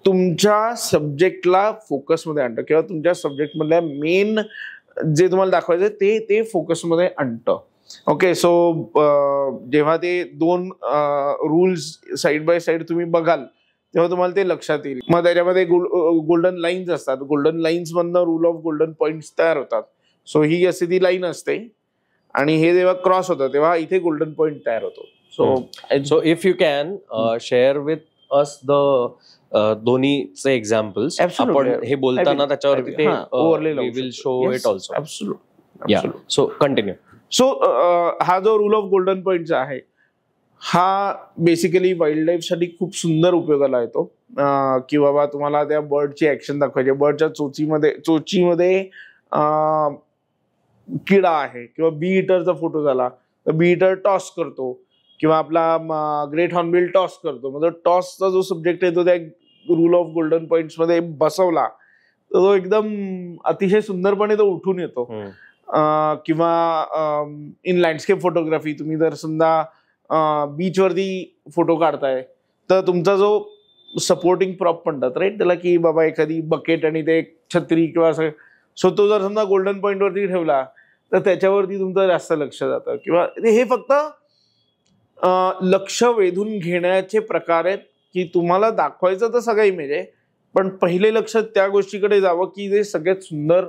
तुमच्या सब्जेक्टला फोकसमध्ये आणतं किंवा तुमच्या सब्जेक्टमधल्या मेन जे तुम्हाला दाखवायचं ते फोकसमध्ये आणतं. ओके. सो जेव्हा ते 2 रूल्स साईड बाय साईड तुम्ही बघाल तेव्हा तुम्हाला ते लक्षात येईल. मग त्याच्यामध्ये गोल्डन लाईन्स असतात. गोल्डन लाईन्स मधनं रूल ऑफ गोल्डन पॉइंट्स तयार होतात. सो ही अशी ती लाईन असते आणि हे जेव्हा क्रॉस होतं तेव्हा इथे गोल्डन पॉइंट तयार होतो. So if you can share with us the दोन्हीचे एक्झाम्पल्स. आपण हे बोलताना त्याच्यावर we will show it also. Absolutely. So continue. So हा जो रूल ऑफ गोल्डन पॉइंट आहे हा बेसिकली वाईल्ड लाईफ साठी खूप सुंदर उपयोगाला येतो. की बाबा तुम्हाला त्या बर्डची ऍक्शन दाखवायची, बर्डच्या चोचीमध्ये किडा आहे किंवा बी इटरचा फोटो झाला तर बी इटर टॉस करतो किंवा आपला ग्रेट हॉर्नबिल टॉस करतो. म्हणजे टॉसचा जो सब्जेक्ट आहे तो त्या रूल ऑफ गोल्डन पॉइंट्स मध्ये बसवला तर तो एकदम अतिशय सुंदरपणे तो उठून येतो. किंवा इन लँडस्केप फोटोग्राफी तुम्ही जर समजा बीचवरती फोटो काढताय तर तुमचा जो सपोर्टिंग प्रॉप म्हणतात राईट त्याला की बाबा एखादी बकेट आणि ते छत्री किंवा असं, सो तो जर समजा गोल्डन पॉइंट वरती ठेवला तर त्याच्यावरती तुमचं जास्त लक्ष जातं. किंवा हे फक्त लक्ष वेधून घेण्याचे प्रकार आहेत की तुम्हाला दाखवायचं तर सगळं इमेज आहे पण पहिले लक्ष त्या गोष्टीकडे जावं की जे सगळ्यात सुंदर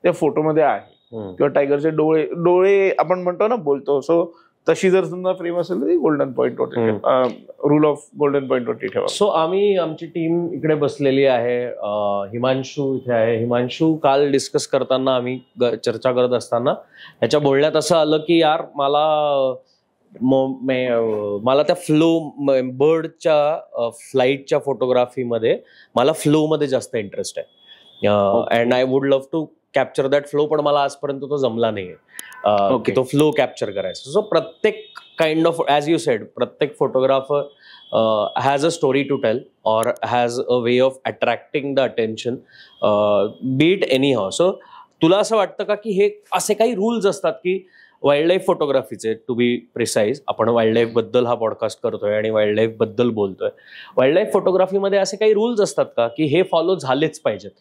त्या फोटोमध्ये आहे. किंवा टायगरचे डोळे आपण म्हणतो ना, बोलतो. सो तशी जर समजा फ्रेम असेल तर गोल्डन पॉइंट वरती रूल ऑफ गोल्डन पॉइंट वरती ठेवा. सो आमची टीम इकडे बसलेली आहे. हिमांशू इथे आहे. हिमांशू काल डिस्कस करताना आम्ही चर्चा करत असताना ह्याच्या बोलण्यात असं आलं की यार मला त्या फ्लो बर्डच्या फ्लाईटच्या फोटोग्राफीमध्ये मला फ्लो मध्ये जास्त इंटरेस्ट आहे. And I would love to capture that flow पण मला आजपर्यंत तो जमला नाहीये की तो फ्लो कॅप्चर करायचा. सो प्रत्येक kind of as you said, प्रत्येक photographer has a story to tell or has a way of attracting the attention, be it anyhow. सो तुला असं वाटतं का की हे असे काही रूल्स असतात की वाईल्ड लाईफ फोटोग्राफीचे, टू बी प्रिसाईज, आपण वाईल्ड लाईफ बद्दल हा पॉडकास्ट करतोय आणि वाईल्ड लाईफ बद्दल बोलतोय, वाईल्ड लाईफ फोटोग्राफीमध्ये असे काही रूल्स असतात का की हे फॉलो झालेच पाहिजेत?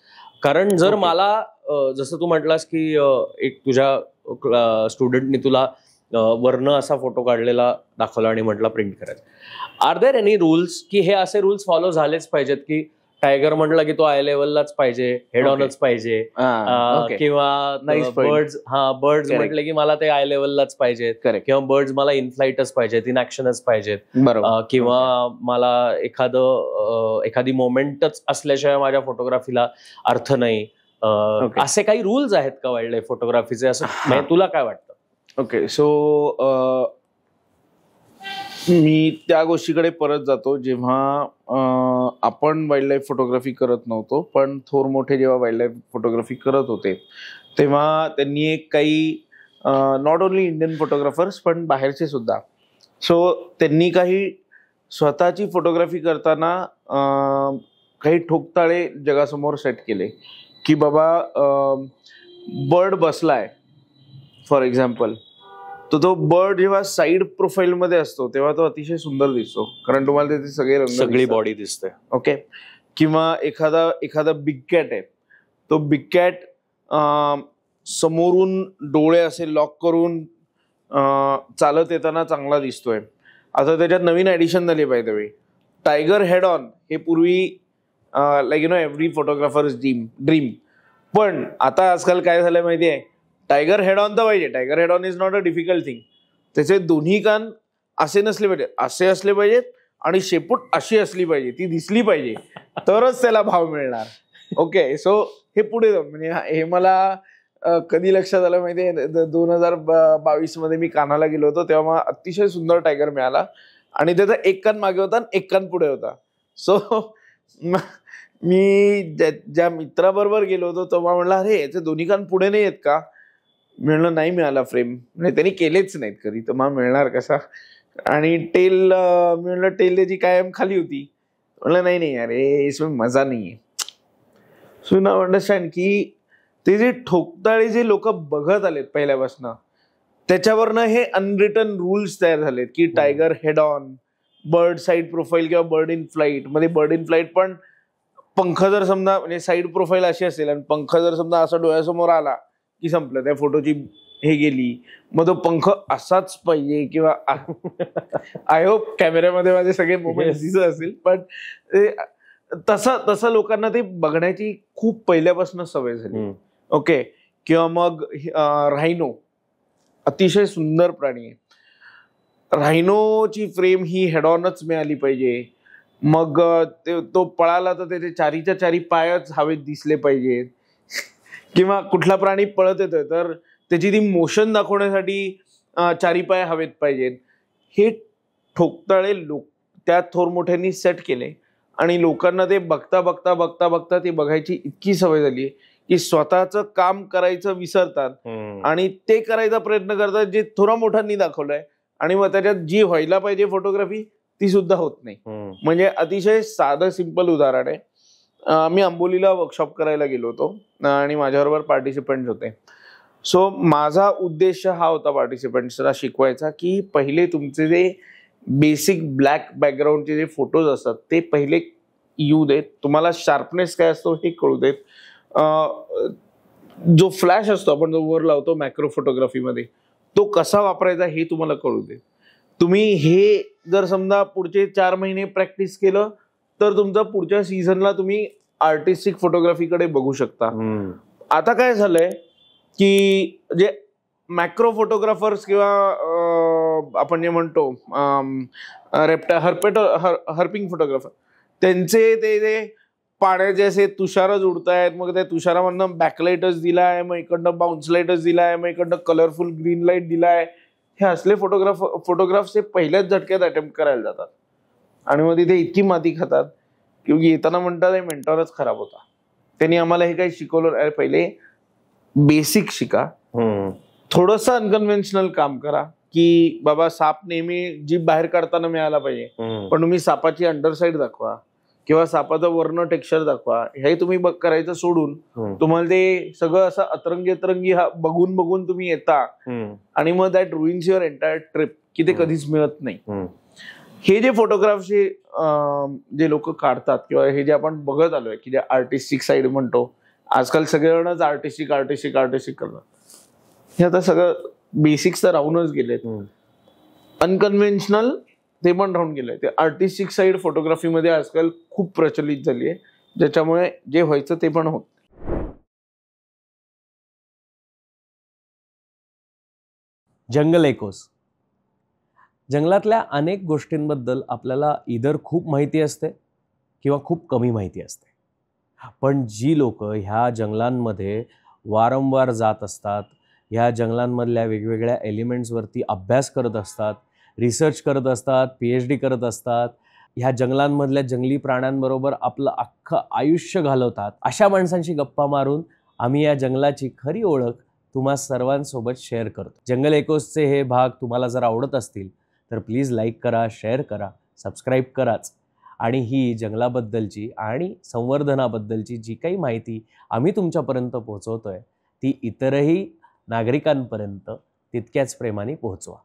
कारण जर मला जसं तू म्हटलास की एक तुझ्या स्टुडंटनी तुला वरनं असा फोटो काढलेला दाखवला आणि म्हटला प्रिंट करायचा, आर देअर एनी रूल्स की हे असे रूल्स फॉलो झालेच पाहिजेत की टायगर म्हटलं की तो आय लेवललाच पाहिजे, हेड ऑनच पाहिजे, किंवा बर्ड्स म्हटले की मला ते आय लेवललाच पाहिजेत, किंवा बर्ड्स मला इन फ्लाईटच पाहिजेत, इन ऍक्शनच पाहिजेत, किंवा मला एखादी मोमेंटच असल्याशिवाय माझ्या फोटोग्राफीला अर्थ नाही, असे काही रूल्स आहेत का वाईल्ड लाईफ फोटोग्राफीचे? असं तुला काय वाटतं? ओके, सो मी त्या गोष्टीकडे परत जातो जेव्हा आपण वाईल्ड लाईफ फोटोग्राफी करत नव्हतो, पण थोर मोठे जेव्हा वाईल्ड लाईफ फोटोग्राफी करत होते तेव्हा त्यांनी एक काही नॉट ओन्ली इंडियन फोटोग्राफर्स पण बाहेरचे सुद्धा, सो त्यांनी काही स्वतःची फोटोग्राफी करताना काही ठोकताळे जगासमोर सेट केले की बाबा बर्ड बसलाय फॉर एक्झाम्पल, तर तो बर्ड जेव्हा साईड प्रोफाईल मध्ये असतो तेव्हा तो अतिशय सुंदर दिसतो, कारण तुम्हाला त्याचे सगळे रंग, सगळी बॉडी दिसते. ओके, किंवा एखादा बिग कॅट आहे, तो बिग कॅट समोरून डोळे असे लॉक करून चालत येताना चांगला दिसतोय. आता त्याच्यात नवीन ऍडिशन झाली by the way, tiger head on. हे पूर्वी like you know every photographers dream, पण आता आजकाल काय झालंय माहिती आहे, टायगर हेड ऑन तर पाहिजे. Tiger head on is not a difficult thing. त्याचे दोन्ही कान असे नसले पाहिजेत, असे असले पाहिजेत, आणि शेपूट अशी असली पाहिजे, ती दिसली पाहिजे, तरच त्याला भाव मिळणार. ओके, सो हे पुढे जाऊन म्हणजे हे मला कधी लक्षात आलं माहितीये, 2022 मध्ये मी कानाला गेलो होतो, तेव्हा मला अतिशय सुंदर टायगर मिळाला आणि त्याचा एक कान मागे होता आणि एक कान पुढे होता. सो मी ज्या मित्राबरोबर गेलो होतो तेव्हा म्हणला, अरे याचे दोन्ही कान पुढे नाही आहेत का? मिळणं नाही मिळाला फ्रेम, म्हणजे त्यांनी केलेच नाहीत कधी, तर मला मिळणार कसा? आणि टेल मिळणं, टेल त्याची कायम खाली होती. म्हणलं नाही अरे इसमें मजा नाहीये. सो नाउ अंडरस्टँड की ते जे ठोकताळे जे लोक बघत आलेत पहिल्यापासून, त्याच्यावरनं हे अनरिटन रूल्स तयार झालेत की tiger head on, bird side profile किंवा बर्ड इन फ्लाईट. मध्ये बर्ड इन फ्लाईट पण पंख जर समजा म्हणजे साईड प्रोफाईल अशी असेल आणि पंख जर समजा असा डोळ्यासमोर आला की संपलं, त्या फोटोची हे गेली. मग तो पंख असाच पाहिजे, किंवा आय होप कॅमेऱ्यामध्ये माझे सगळे मोमेंट दिसत असेल, पण तसं लोकांना ते बघण्याची खूप पहिल्यापासून सवय झाली. ओके, किंवा मग रायनो अतिशय सुंदर प्राणी आहे, रायनोची फ्रेम ही हेड ऑनच मिळाली पाहिजे. मग तो पळाला तर त्याचे चारीच्या चारी पायच हवेत दिसले पाहिजेत, किंवा कुठला प्राणी पळत येतोय तर त्याची ती मोशन दाखवण्यासाठी चारी पाय हवेत पाहिजेत. हे ठोकताळे त्या थोर मोठ्यांनी सेट केले आणि लोकांना ते बघता ते बघायची इतकी सवय झाली की स्वतःचं काम करायचं विसरतात आणि ते करायचा प्रयत्न करतात जे थोरा मोठ्यांनी दाखवलंय, आणि मग त्याच्यात जी व्हायला पाहिजे फोटोग्राफी ती सुद्धा होत नाही. म्हणजे अतिशय साधं सिंपल उदाहरण आहे. मी अंबोलीला वर्कशॉप करायला गेलो होतो आणि माझ्याबरोबर पार्टिसिपंट होते. सो माझा उद्देश हा होता पार्टिसिपंट्सला शिकवायचा की पहिले तुमचे जे बेसिक ब्लॅक बॅकग्राऊंडचे जे फोटोज असतात ते पहिले येऊ देत, तुम्हाला शार्पनेस काय असतो हे कळू देत. जो फ्लॅश असतो आपण जो वर लावतो मॅक्रो फोटोग्राफीमध्ये, तो कसा वापरायचा हे तुम्हाला कळू देत. तुम्ही हे जर समजा पुढचे 4 महिने प्रॅक्टिस केलं तर तुमचा पुढच्या सीझनला तुम्ही आर्टिस्टिक फोटोग्राफीकडे बघू शकता. आता काय झालंय की जे मॅक्रो फोटोग्राफर्स किंवा आपण जे म्हणतो हर्पिंग फोटोग्राफर, त्यांचे ते पाण्याचे असे तुषारच उडतायत, मग त्या तुषारामधनं बॅकलाईटच दिलाय, मग इकडनं बाउन्स लाईटच दिलाय, मग इकडनं कलरफुल ग्रीन लाईट दिलाय. हे असले फोटोग्राफ्स हे पहिल्याच झटक्यात अटेम्प्ट करायला जातात आणि मग तिथे इतकी माती खातात की येताना म्हणतात हे मेंटॉरच खराब होता, त्यांनी आम्हाला हे काही शिकवलं. पहिले बेसिक शिका, थोडंसं अनकन्व्हेन्शनल काम करा की बाबा साप नेहमी जीभ बाहेर काढताना मिळाला पाहिजे, पण तुम्ही सापाची अंडरसाइड दाखवा किंवा सापाचं वर्ण टेक्स्चर दाखवा, हे तुम्ही करायचं सोडून तुम्हाला ते सगळं असं अतरंगी बघून बघून तुम्ही येता आणि मग that ruins your entire trip, की ते कधीच मिळत नाही. हे जे फोटोग्राफचे जे लोक काढतात किंवा हे जे आपण बघत आलोय की जे आर्टिस्टिक साईड म्हणतो, आजकाल सगळेजणच आर्टिस्टिक करतात, हे आता सगळं बेसिक्स तर राहूनच गेलेत. अनकन्व्हेन्शनल ते पण राहून गेलंय. ते आर्टिस्टिक साईड फोटोग्राफीमध्ये आजकाल खूप प्रचलित झाली आहे, ज्याच्यामुळे जे व्हायचं ते पण होत. जंगल एकोस. जंगलातल्या अनेक गोष्टींबद्दल आपल्याला इधर खूप माहिती असते किंवा खूप कमी माहिती असते, पण जी लोक ह्या जंगलांमध्ये वारंवार जात असतात, ह्या जंगलांमधल्या वेगवेगळ्या एलिमेंट्सवरती अभ्यास करत असतात, रिसर्च करत असतात, PhD करत असतात, ह्या जंगलांमधल्या जंगली प्राण्यांबरोबर आपलं अख्खं आयुष्य घालवतात, अशा माणसांशी गप्पा मारून आम्ही या जंगलाची खरी ओळख तुम्हा सर्वांसोबत शेअर करतो. जंगल एकोसचे हे भाग तुम्हाला जर आवडत असतील तर प्लीज लाईक करा, शेअर करा, सबस्क्राईब कराच. आणि ही जंगलाबद्दलची आणि संवर्धनाबद्दलची जी काही माहिती आम्ही तुमच्यापर्यंत पोहोचवतोय ती इतरही नागरिकांपर्यंत तितक्याच प्रेमाने पोहोचवा.